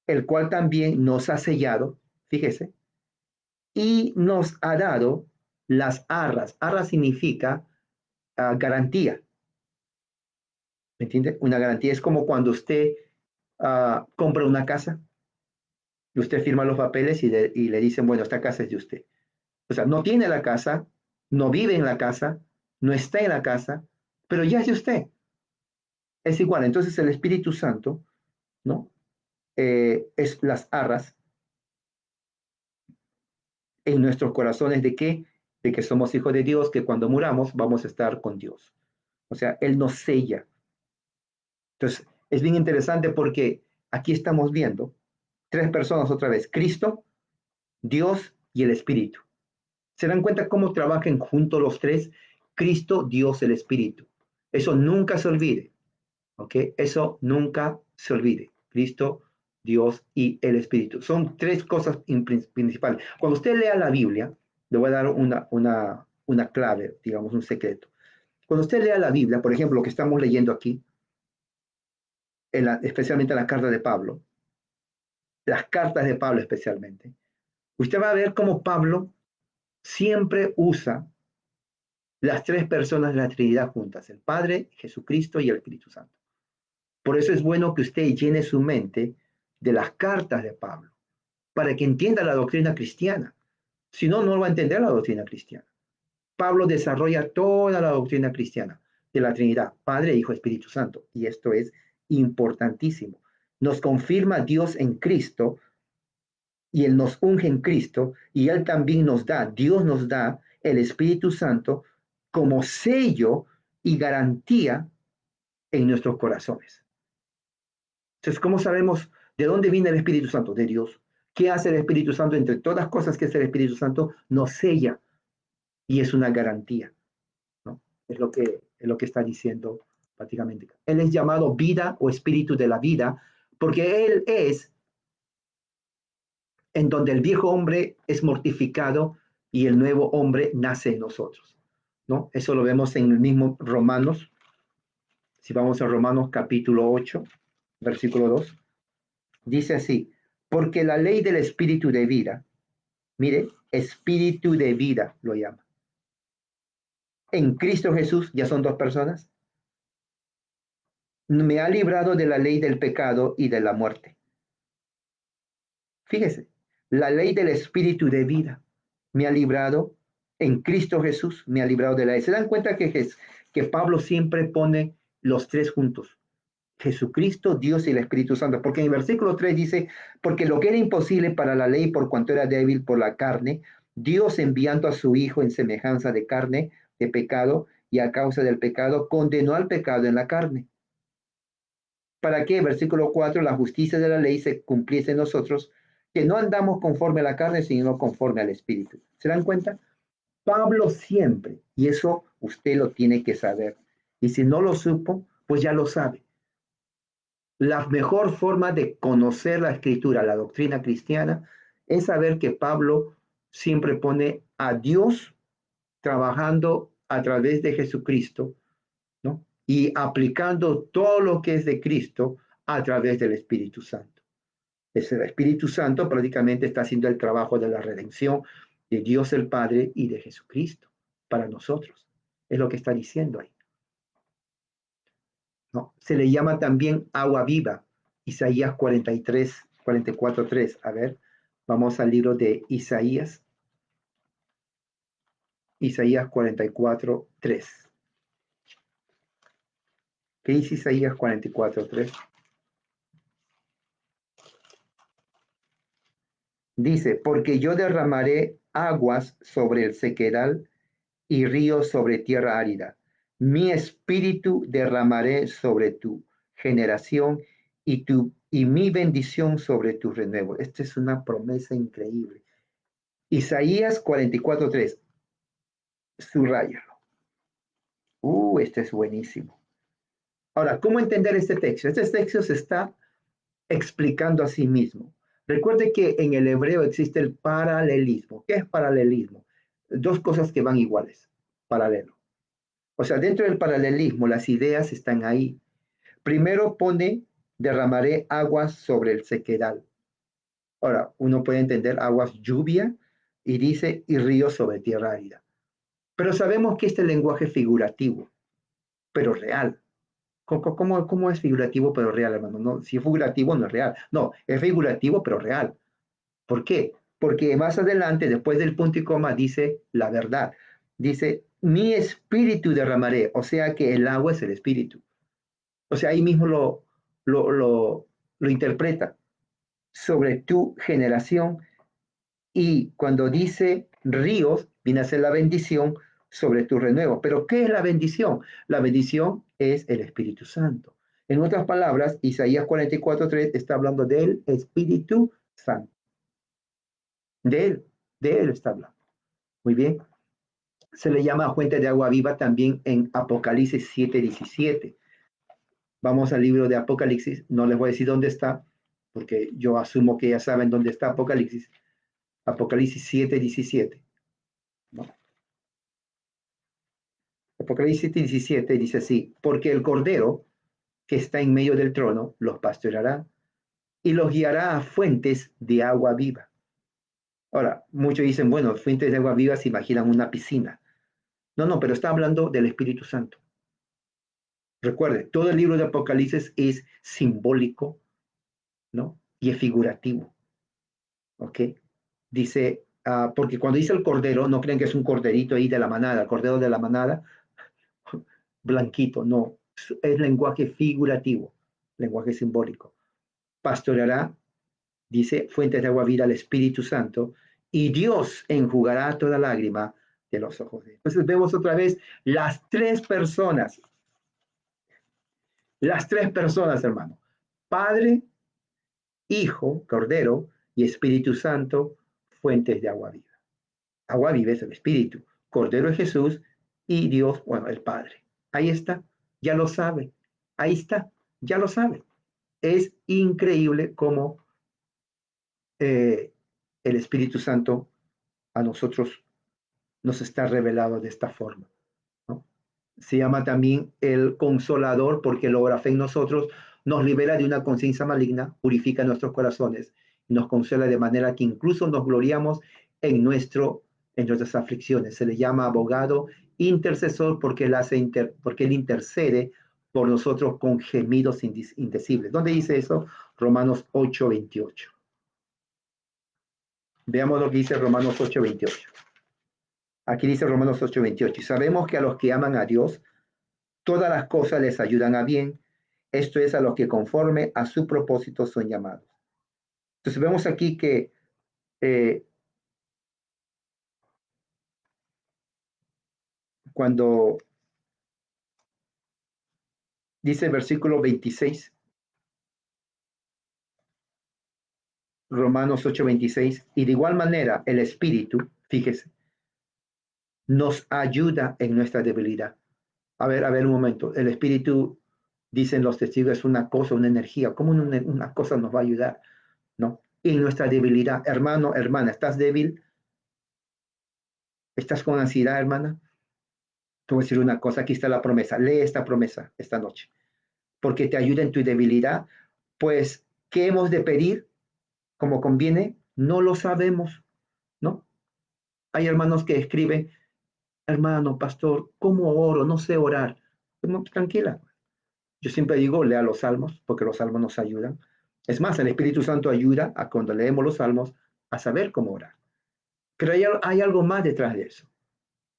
el cual también nos ha sellado, fíjese, y nos ha dado las arras. Arras significa garantía. ¿Me entiende? Una garantía es como cuando usted compra una casa y usted firma los papeles y le dicen, bueno, esta casa es de usted. O sea, no tiene la casa, no vive en la casa, no está en la casa, pero ya es de usted. Es igual. Entonces el Espíritu Santo, ¿no? Es las arras, en nuestros corazones de qué? De que somos hijos de Dios, que cuando muramos vamos a estar con Dios. O sea, Él nos sella. Entonces, es bien interesante porque aquí estamos viendo tres personas otra vez, Cristo, Dios y el Espíritu. ¿Se dan cuenta cómo trabajan juntos los tres? Cristo, Dios, el Espíritu. Eso nunca se olvide, ¿ok? Eso nunca se olvide. Cristo, Dios y el Espíritu. Son tres cosas principales. Cuando usted lea la Biblia, le voy a dar una clave, digamos, un secreto. Cuando usted lea la Biblia, por ejemplo, lo que estamos leyendo aquí, especialmente en la carta de Pablo, las cartas de Pablo especialmente, usted va a ver cómo Pablo siempre usa las tres personas de la Trinidad juntas, el Padre, Jesucristo y el Espíritu Santo. Por eso es bueno que usted llene su mente de las cartas de Pablo, para que entienda la doctrina cristiana. Si no, no va a entender la doctrina cristiana. Pablo desarrolla toda la doctrina cristiana de la Trinidad, Padre, Hijo, Espíritu Santo. Y esto es importantísimo. Nos confirma Dios en Cristo y Él nos unge en Cristo y Él también nos da, Dios nos da el Espíritu Santo como sello y garantía en nuestros corazones. Entonces, ¿cómo sabemos de dónde viene el Espíritu Santo? De Dios. ¿Qué hace el Espíritu Santo? Entre todas cosas que hace el Espíritu Santo, nos sella y es una garantía, ¿no? Es lo que está diciendo prácticamente. Él es llamado vida o espíritu de la vida porque Él es en donde el viejo hombre es mortificado y el nuevo hombre nace en nosotros, ¿no? Eso lo vemos en el mismo Romanos. Si vamos a Romanos capítulo 8, versículo 2, dice así, porque la ley del espíritu de vida, mire, espíritu de vida lo llama. En Cristo Jesús, ya son dos personas, me ha librado de la ley del pecado y de la muerte. Fíjese, la ley del espíritu de vida me ha librado, en Cristo Jesús me ha librado de la ley. ¿Se dan cuenta que Pablo siempre pone los tres juntos? Jesucristo, Dios y el Espíritu Santo. Porque en el versículo 3 dice, porque lo que era imposible para la ley por cuanto era débil por la carne, Dios enviando a su Hijo en semejanza de carne, de pecado, y a causa del pecado, condenó al pecado en la carne. Para que, versículo 4, la justicia de la ley se cumpliese en nosotros, que no andamos conforme a la carne, sino conforme al Espíritu. ¿Se dan cuenta? Pablo siempre, y eso usted lo tiene que saber. Y si no lo supo, pues ya lo sabe. La mejor forma de conocer la escritura, la doctrina cristiana, es saber que Pablo siempre pone a Dios trabajando a través de Jesucristo, ¿no? Y aplicando todo lo que es de Cristo a través del Espíritu Santo. El Espíritu Santo prácticamente está haciendo el trabajo de la redención de Dios el Padre y de Jesucristo para nosotros. Es lo que está diciendo ahí, ¿no? Se le llama también agua viva. Isaías 43, 44, 3. A ver, vamos al libro de Isaías. Isaías 44, 3. ¿Qué dice Isaías 44, 3? Dice, porque yo derramaré aguas sobre el sequedal y ríos sobre tierra árida. Mi espíritu derramaré sobre tu generación y mi bendición sobre tu renuevo. Esta es una promesa increíble. Isaías 44:3. Subrayalo. Este es buenísimo. Ahora, ¿cómo entender este texto? Este texto se está explicando a sí mismo. Recuerde que en el hebreo existe el paralelismo. ¿Qué es paralelismo? Dos cosas que van iguales, paralelo. O sea, dentro del paralelismo las ideas están ahí. Primero pone, derramaré aguas sobre el sequedal. Ahora, uno puede entender aguas lluvia y dice, y ríos sobre tierra árida. Pero sabemos que este lenguaje figurativo, pero real. ¿Cómo es figurativo pero real, hermano? No, si es figurativo no es real. No, es figurativo pero real. ¿Por qué? Porque más adelante, después del punto y coma, dice la verdad. Dice, mi espíritu derramaré. O sea que el agua es el espíritu. O sea, ahí mismo lo interpreta sobre tu generación Y cuando dice ríos, viene a ser la bendición sobre tu renuevo. Pero ¿qué es la bendición? La bendición es el Espíritu Santo. En otras palabras, Isaías 44:3 está hablando del Espíritu Santo. De él está hablando. Muy bien. Se le llama fuente de agua viva también en Apocalipsis 7:17. Vamos al libro de Apocalipsis. No les voy a decir dónde está, porque yo asumo que ya saben dónde está Apocalipsis. Apocalipsis 7:17. ¿No? Apocalipsis 17 dice así, porque el Cordero que está en medio del trono los pastoreará y los guiará a fuentes de agua viva. Ahora, muchos dicen, bueno, fuentes de agua viva se imaginan una piscina. No, no, pero está hablando del Espíritu Santo. Recuerde, todo el libro de Apocalipsis es simbólico, ¿no? Y es figurativo, ¿ok? Dice, porque cuando dice el cordero, no creen que es un corderito ahí de la manada, el cordero de la manada, blanquito, no, es lenguaje figurativo, lenguaje simbólico. Pastoreará, dice, fuentes de agua viva al Espíritu Santo, y Dios enjugará toda lágrima de los ojos de él. Entonces vemos otra vez las tres personas, hermano. Padre, Hijo, Cordero y Espíritu Santo, fuentes de agua viva. Agua viva es el Espíritu, Cordero es Jesús y Dios, bueno, el Padre. Ahí está, ya lo sabe. Ahí está, ya lo sabe. Es increíble cómo el Espíritu Santo a nosotros nos está revelado de esta forma, ¿no? Se llama también el Consolador porque logra fe en nosotros, nos libera de una conciencia maligna, purifica nuestros corazones, nos consuela de manera que incluso nos gloriamos en, en nuestras aflicciones. Se le llama abogado, intercesor porque porque él intercede por nosotros con gemidos indecibles. ¿Dónde dice eso? Romanos 8:28. Veamos lo que dice Romanos 8:28. Aquí dice Romanos 8:28. Y sabemos que a los que aman a Dios, todas las cosas les ayudan a bien. Esto es a los que conforme a su propósito son llamados. Entonces vemos aquí que cuando dice el versículo 26, Romanos 8:26, y de igual manera el Espíritu, fíjese, nos ayuda en nuestra debilidad. A ver un momento. El Espíritu, dicen los testigos, es una cosa, una energía. ¿Cómo una cosa nos va a ayudar? ¿No? En nuestra debilidad. Hermano, hermana, ¿estás débil? ¿Estás con ansiedad, hermana? Te voy a decir una cosa, aquí está la promesa. Lee esta promesa esta noche, porque te ayuda en tu debilidad. Pues, ¿qué hemos de pedir como conviene? No lo sabemos, ¿no? Hay hermanos que escriben, hermano, pastor, ¿cómo oro? No sé orar. No, tranquila. Yo siempre digo, lea los salmos, porque los salmos nos ayudan. Es más, el Espíritu Santo ayuda a cuando leemos los salmos a saber cómo orar. Pero hay algo más detrás de eso.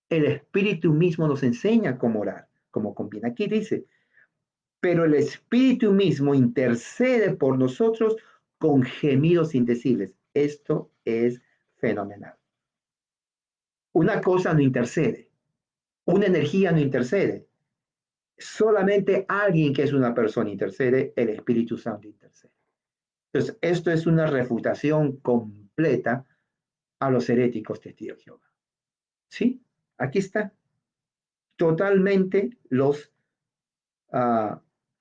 El Espíritu mismo nos enseña cómo orar, como conviene. Aquí dice, pero el Espíritu mismo intercede por nosotros con gemidos indecibles. Esto es fenomenal. Una cosa no intercede, una energía no intercede. Solamente alguien que es una persona intercede, el Espíritu Santo intercede. Entonces, esto es una refutación completa a los heréticos testigos de Jehová. ¿Sí? Aquí está. Totalmente los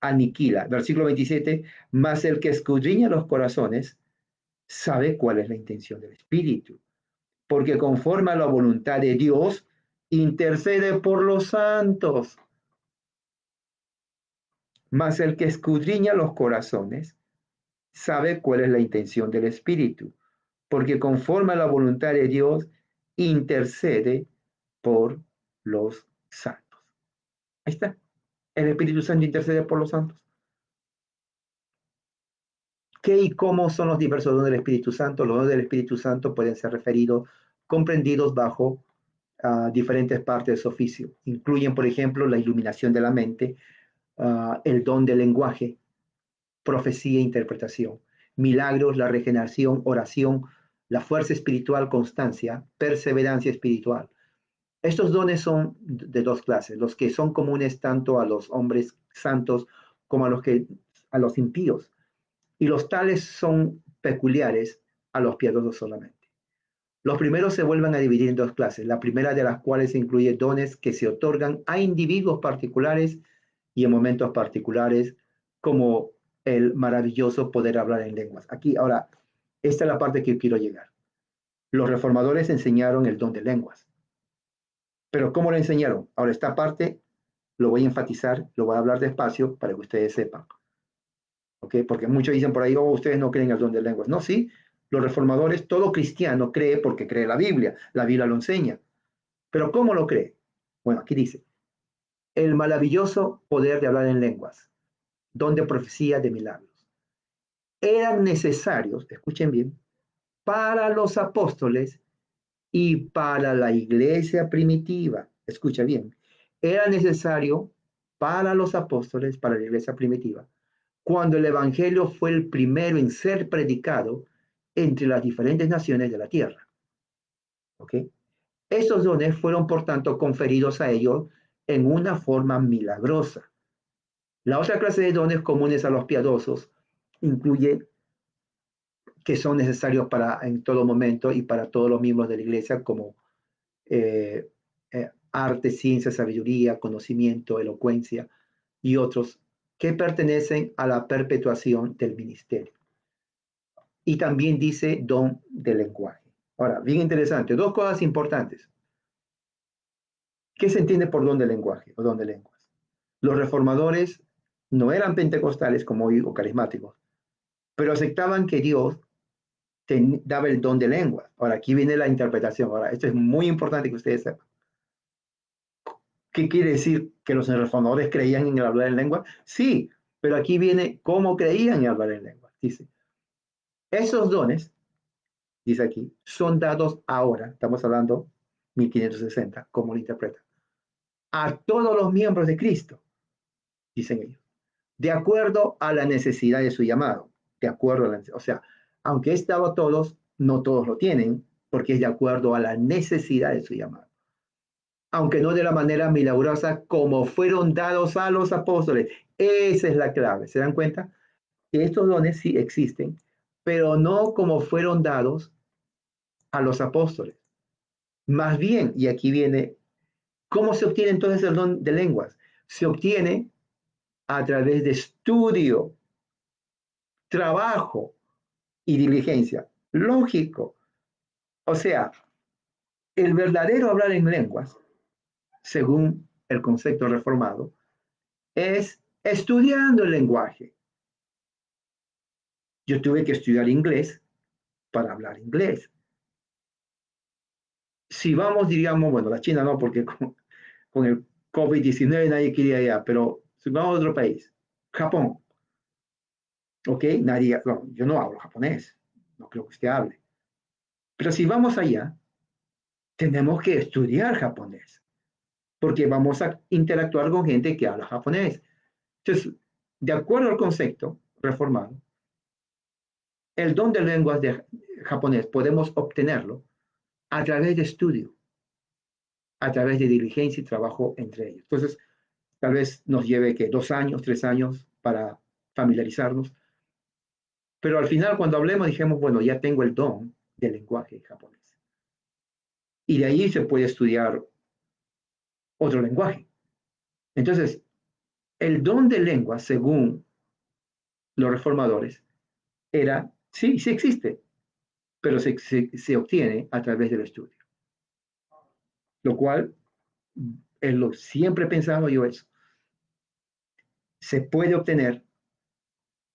aniquila. Versículo 27, mas el que escudriña los corazones sabe cuál es la intención del Espíritu, porque conforme a la voluntad de Dios, intercede por los santos. Mas el que escudriña los corazones sabe cuál es la intención del Espíritu, porque conforme a la voluntad de Dios, intercede por los santos. Ahí está. El Espíritu Santo intercede por los santos. ¿Qué y cómo son los diversos dones del Espíritu Santo? Los dones del Espíritu Santo pueden ser referidos, comprendidos bajo diferentes partes de su oficio. Incluyen, por ejemplo, la iluminación de la mente, el don del lenguaje, profecía e interpretación, milagros, la regeneración, oración, la fuerza espiritual, constancia, perseverancia espiritual. Estos dones son de dos clases, los que son comunes tanto a los hombres santos como a los impíos, y los tales son peculiares a los piadosos solamente. Los primeros se vuelven a dividir en dos clases, la primera de las cuales incluye dones que se otorgan a individuos particulares y en momentos particulares, como el maravilloso poder hablar en lenguas. Aquí, ahora, esta es la parte que quiero llegar. Los reformadores enseñaron el don de lenguas. Pero ¿cómo lo enseñaron? Ahora, esta parte lo voy a enfatizar, lo voy a hablar despacio para que ustedes sepan. ¿Ok? Porque muchos dicen por ahí, oh, ustedes no creen el don de lenguas. No, sí, los reformadores, todo cristiano cree porque cree la Biblia lo enseña. Pero ¿cómo lo cree? Bueno, aquí dice, el maravilloso poder de hablar en lenguas, don de profecía, de milagros, eran necesarios, escuchen bien, para los apóstoles y para la iglesia primitiva. Escucha bien, era necesario para los apóstoles, para la iglesia primitiva, cuando el evangelio fue el primero en ser predicado entre las diferentes naciones de la tierra. ¿Ok? Estos dones fueron, por tanto, conferidos a ellos en una forma milagrosa. La otra clase de dones comunes a los piadosos incluye que son necesarios para en todo momento y para todos los miembros de la iglesia, como arte, ciencia, sabiduría, conocimiento, elocuencia y otros que pertenecen a la perpetuación del ministerio. Y también dice don del lenguaje. Ahora, bien interesante, dos cosas importantes. ¿Qué se entiende por don del lenguaje o don de lenguas? Los reformadores no eran pentecostales como hoy o carismáticos, pero aceptaban que Dios daba el don de lenguas. Ahora, aquí viene la interpretación. Ahora, esto es muy importante que ustedes sepan. ¿Qué quiere decir? ¿Que los reformadores creían en el hablar en lengua? Sí, pero aquí viene cómo creían en hablar en lengua. Dice, esos dones, dice aquí, son dados ahora, estamos hablando 1560, ¿cómo lo interpreta? A todos los miembros de Cristo, dicen ellos, de acuerdo a la necesidad de su llamado, de acuerdo a la, o sea, aunque es dado a todos, no todos lo tienen, porque es de acuerdo a la necesidad de su llamado. Aunque no de la manera milagrosa como fueron dados a los apóstoles. Esa es la clave. ¿Se dan cuenta? Que estos dones sí existen, pero no como fueron dados a los apóstoles. Más bien, y aquí viene, ¿cómo se obtiene entonces el don de lenguas? Se obtiene a través de estudio, trabajo y diligencia. Lógico. O sea, el verdadero hablar en lenguas, según el concepto reformado, es estudiando el lenguaje. Yo tuve que estudiar inglés para hablar inglés. Si vamos, diríamos, bueno, la China no, porque con el COVID-19 nadie quería ir, pero si vamos a otro país, Japón, ¿ok? Nadie, no, yo no hablo japonés, no creo que usted hable. Pero si vamos allá, tenemos que estudiar japonés, porque vamos a interactuar con gente que habla japonés. Entonces, de acuerdo al concepto reformado, el don de lenguas de japonés podemos obtenerlo a través de estudio, a través de diligencia y trabajo entre ellos. Entonces, tal vez nos lleve que 2 años, 3 años para familiarizarnos, pero al final cuando hablemos dijimos, bueno, ya tengo el don del lenguaje japonés. Y de ahí se puede estudiar otro lenguaje. Entonces, el don de lengua, según los reformadores, era, sí, sí existe, pero se obtiene a través del estudio. Lo cual es lo siempre he pensado yo eso. Se puede obtener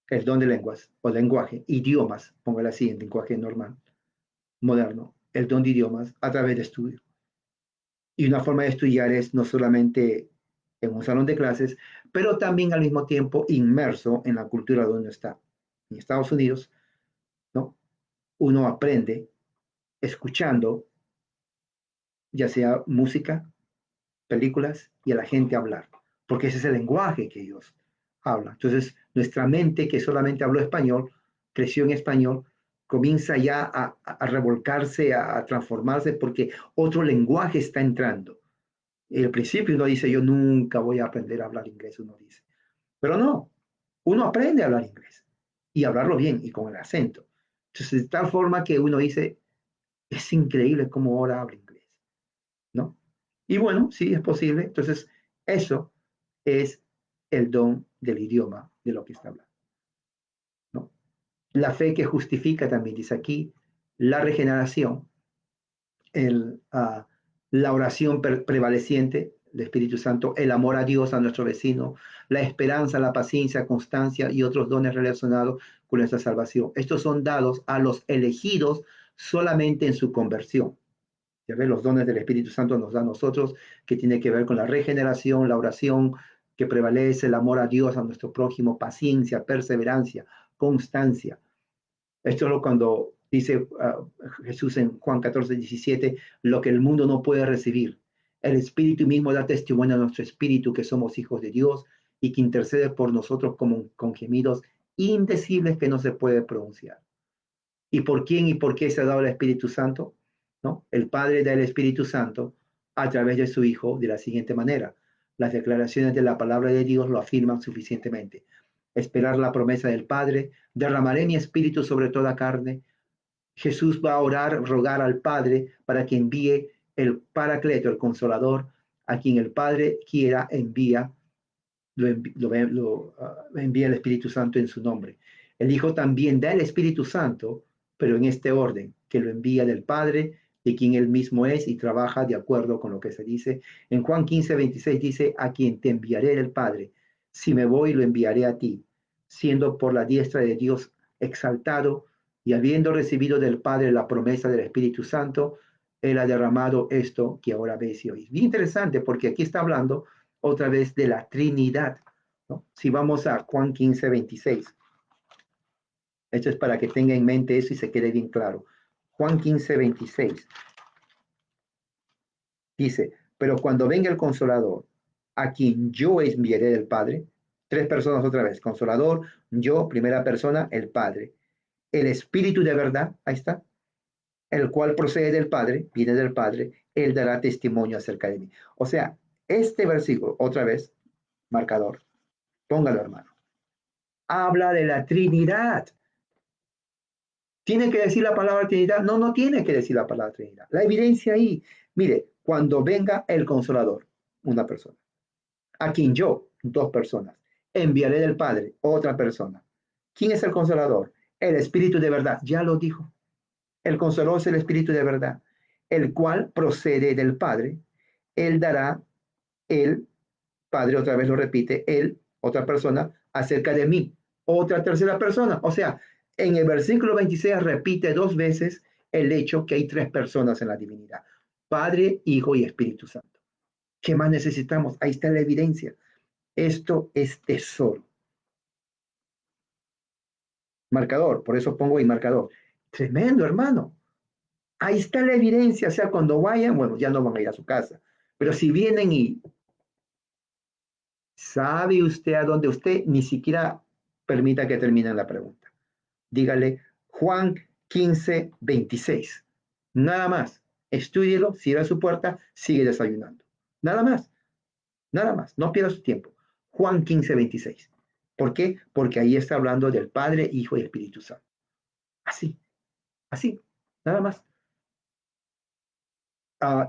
el don de lenguas o lenguaje, idiomas, póngale así en lenguaje normal, moderno, el don de idiomas a través de estudio. Y una forma de estudiar es no solamente en un salón de clases, pero también al mismo tiempo inmerso en la cultura donde uno está. En Estados Unidos, ¿no? Uno aprende escuchando, ya sea música, películas y a la gente hablar, porque ese es el lenguaje que ellos hablan. Entonces, nuestra mente, que solamente habló español, creció en español, comienza ya a revolcarse, a transformarse, porque otro lenguaje está entrando. Y al principio uno dice, yo nunca voy a aprender a hablar inglés, uno dice. Pero no, uno aprende a hablar inglés y hablarlo bien y con el acento. Entonces, de tal forma que uno dice, es increíble cómo ahora habla inglés, ¿no? Y bueno, sí, es posible. Entonces, eso es el don del idioma de lo que está hablando, ¿no? La fe que justifica también, dice aquí, la regeneración, la oración prevaleciente del Espíritu Santo, el amor a Dios, a nuestro vecino, la esperanza, la paciencia, constancia y otros dones relacionados con nuestra salvación. Estos son dados a los elegidos solamente en su conversión. Ya ves, los dones del Espíritu Santo nos da a nosotros, que tiene que ver con la regeneración, la oración que prevalece, el amor a Dios, a nuestro prójimo, paciencia, perseverancia, constancia. Esto es lo cuando dice Jesús en Juan 14:17, lo que el mundo no puede recibir. El Espíritu mismo da testimonio a nuestro espíritu que somos hijos de Dios y que intercede por nosotros como, con gemidos indecibles que no se puede pronunciar. ¿Y por quién y por qué se ha dado el Espíritu Santo? ¿No? El Padre da el Espíritu Santo a través de su Hijo de la siguiente manera. Las declaraciones de la palabra de Dios lo afirman suficientemente. Esperar la promesa del Padre, derramaré mi espíritu sobre toda carne. Jesús va a orar, rogar al Padre para que envíe el Paracleto, el Consolador, a quien el Padre quiera envía, envía el Espíritu Santo en su nombre. El Hijo también da el Espíritu Santo, pero en este orden, que lo envía del Padre, de quien él mismo es y trabaja de acuerdo con lo que se dice. En Juan 15:26 dice, a quien te enviaré el Padre, si me voy lo enviaré a ti, siendo por la diestra de Dios exaltado y habiendo recibido del Padre la promesa del Espíritu Santo, él ha derramado esto que ahora ves y oís. Bien interesante porque aquí está hablando otra vez de la Trinidad, ¿no? Si vamos a Juan 15:26, esto es para que tenga en mente eso y se quede bien claro. Juan 15:26 dice, pero cuando venga el Consolador, a quien yo enviaré del Padre, tres personas otra vez, Consolador, yo, primera persona, el Padre, el Espíritu de verdad, ahí está, el cual procede del Padre, viene del Padre, él dará testimonio acerca de mí. O sea, este versículo, otra vez, marcador, póngalo hermano, habla de la Trinidad. ¿Tiene que decir la palabra Trinidad? No, no tiene que decir la palabra Trinidad. La evidencia ahí, mire, cuando venga el Consolador, una persona, a quien yo, dos personas, enviaré del Padre, otra persona. ¿Quién es el Consolador? El Espíritu de verdad, ya lo dijo. El Consolador es el Espíritu de verdad, el cual procede del Padre. Él dará, el Padre, otra vez lo repite, él, otra persona, acerca de mí, otra tercera persona. O sea, en el versículo 26 repite dos veces el hecho que hay tres personas en la divinidad, Padre, Hijo y Espíritu Santo. ¿Qué más necesitamos? Ahí está la evidencia. Esto es tesoro. Marcador, por eso pongo ahí marcador. Tremendo, hermano. Ahí está la evidencia. O sea, cuando vayan, bueno, ya no van a ir a su casa. Pero si vienen y sabe usted a dónde usted ni siquiera permita que termine la pregunta. Dígale Juan 15:26. Nada más. Estúdielo, cierra su puerta, sigue desayunando. Nada más. Nada más. No pierda su tiempo. Juan 15:26. ¿Por qué? Porque ahí está hablando del Padre, Hijo y Espíritu Santo. Así, así. Nada más.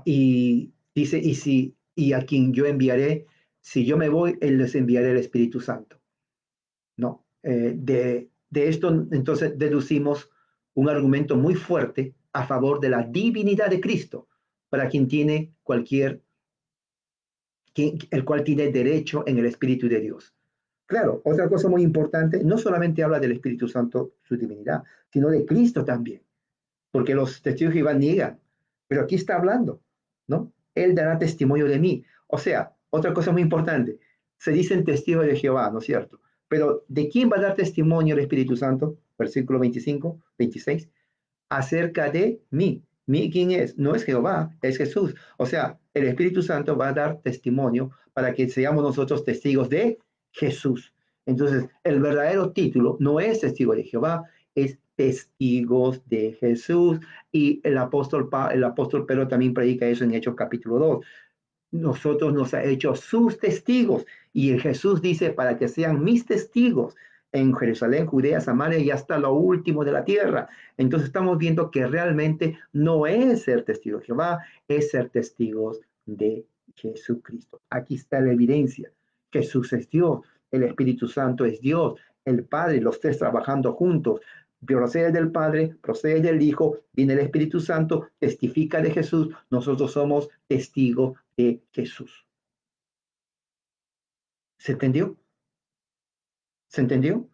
Y dice, y a quien yo enviaré, si yo me voy, él les enviaré el Espíritu Santo. ¿No? De esto entonces deducimos un argumento muy fuerte a favor de la divinidad de Cristo, para quien tiene el cual tiene derecho en el Espíritu de Dios. Claro, otra cosa muy importante, no solamente habla del Espíritu Santo, su divinidad, sino de Cristo también, porque los testigos de Jehová niegan, pero aquí está hablando, ¿no? Él dará testimonio de mí. O sea, otra cosa muy importante, se dicen testigos de Jehová, ¿no es cierto? Pero ¿de quién va a dar testimonio el Espíritu Santo? Versículo 25, 26. Acerca de mí. ¿Mí quién es? No es Jehová, es Jesús. O sea, el Espíritu Santo va a dar testimonio para que seamos nosotros testigos de Jesús. Entonces, el verdadero título no es testigo de Jehová, es testigos de Jesús. Y el apóstol Pedro también predica eso en Hechos capítulo 2. Nosotros nos ha hecho sus testigos. Y Jesús dice, para que sean mis testigos en Jerusalén, Judea, Samaria y hasta lo último de la tierra. Entonces estamos viendo que realmente no es ser testigo de Jehová, es ser testigos de Jesucristo. Aquí está la evidencia. Jesús es Dios, el Espíritu Santo es Dios, el Padre, los tres trabajando juntos. Procede del Padre, procede del Hijo, viene el Espíritu Santo, testifica de Jesús. Nosotros somos testigos de Jesús. ¿Se entendió? ¿Se entendió?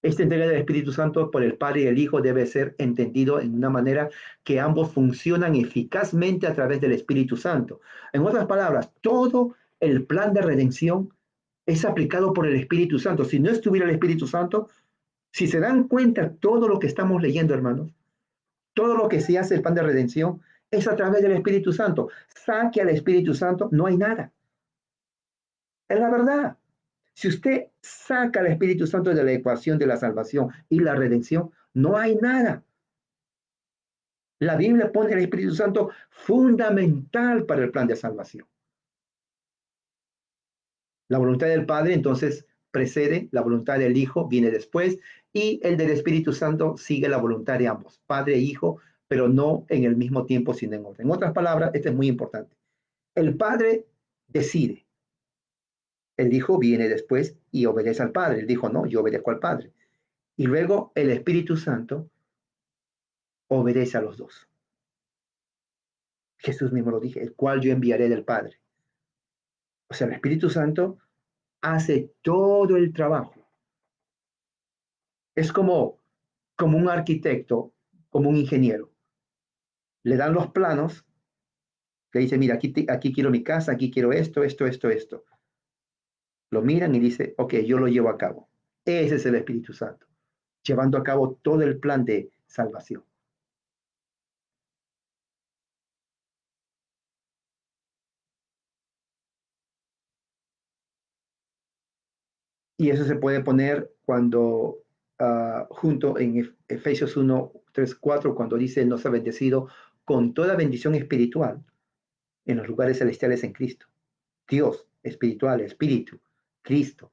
Esta entrega del Espíritu Santo por el Padre y el Hijo debe ser entendido en una manera que ambos funcionan eficazmente a través del Espíritu Santo. En otras palabras, todo el plan de redención es aplicado por el Espíritu Santo. Si no estuviera el Espíritu Santo, si se dan cuenta todo lo que estamos leyendo, hermanos, todo lo que se hace el plan de redención es a través del Espíritu Santo. Saque al Espíritu Santo, no hay nada. Es la verdad. Si usted saca al Espíritu Santo de la ecuación de la salvación y la redención, no hay nada. La Biblia pone al Espíritu Santo fundamental para el plan de salvación. La voluntad del Padre entonces precede, la voluntad del Hijo viene después y el del Espíritu Santo sigue la voluntad de ambos, Padre e Hijo, pero no en el mismo tiempo, sino en orden. En otras palabras, esto es muy importante. El Padre decide, el Hijo viene después y obedece al Padre. Él dijo, no, yo obedezco al Padre. Y luego el Espíritu Santo obedece a los dos. Jesús mismo lo dije, el cual yo enviaré del Padre. O sea, el Espíritu Santo hace todo el trabajo. Es como un arquitecto, como un ingeniero. Le dan los planos, le dice, mira, aquí quiero mi casa, aquí quiero esto, esto, esto, esto. Lo miran y dice, ok, yo lo llevo a cabo. Ese es el Espíritu Santo, llevando a cabo todo el plan de salvación. Y eso se puede poner cuando, junto en Efesios 1, 3, 4, cuando dice, nos ha bendecido con toda bendición espiritual en los lugares celestiales en Cristo. Dios, espiritual, espíritu, Cristo,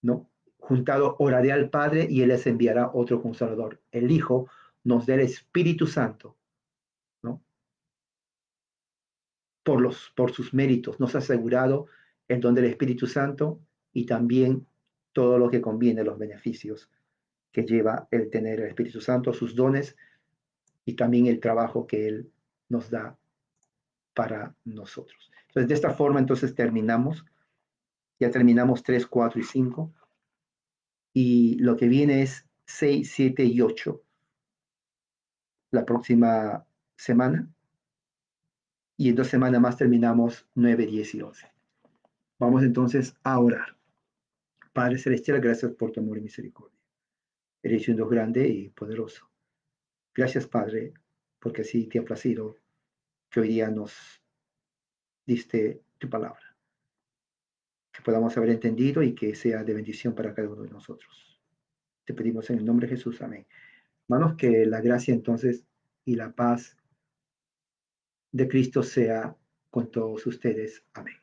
¿no? Juntado, oraré al Padre y Él les enviará otro Consolador. El Hijo nos da el Espíritu Santo, ¿no? Por sus méritos, nos ha asegurado el don del Espíritu Santo y también todo lo que conviene, los beneficios que lleva el tener el Espíritu Santo, sus dones y también el trabajo que Él nos da para nosotros. Entonces, de esta forma, entonces terminamos. Ya terminamos 3, 4 y 5. Y lo que viene es 6, 7 y 8 la próxima semana. Y en 2 semanas más terminamos 9, 10 y 11. Vamos entonces a orar. Padre Celestial, gracias por tu amor y misericordia. Eres un Dios grande y poderoso. Gracias, Padre, porque así te ha placido que hoy día nos diste tu palabra. Que podamos haber entendido y que sea de bendición para cada uno de nosotros. Te pedimos en el nombre de Jesús. Amén. Hermanos, que la gracia entonces y la paz de Cristo sea con todos ustedes. Amén.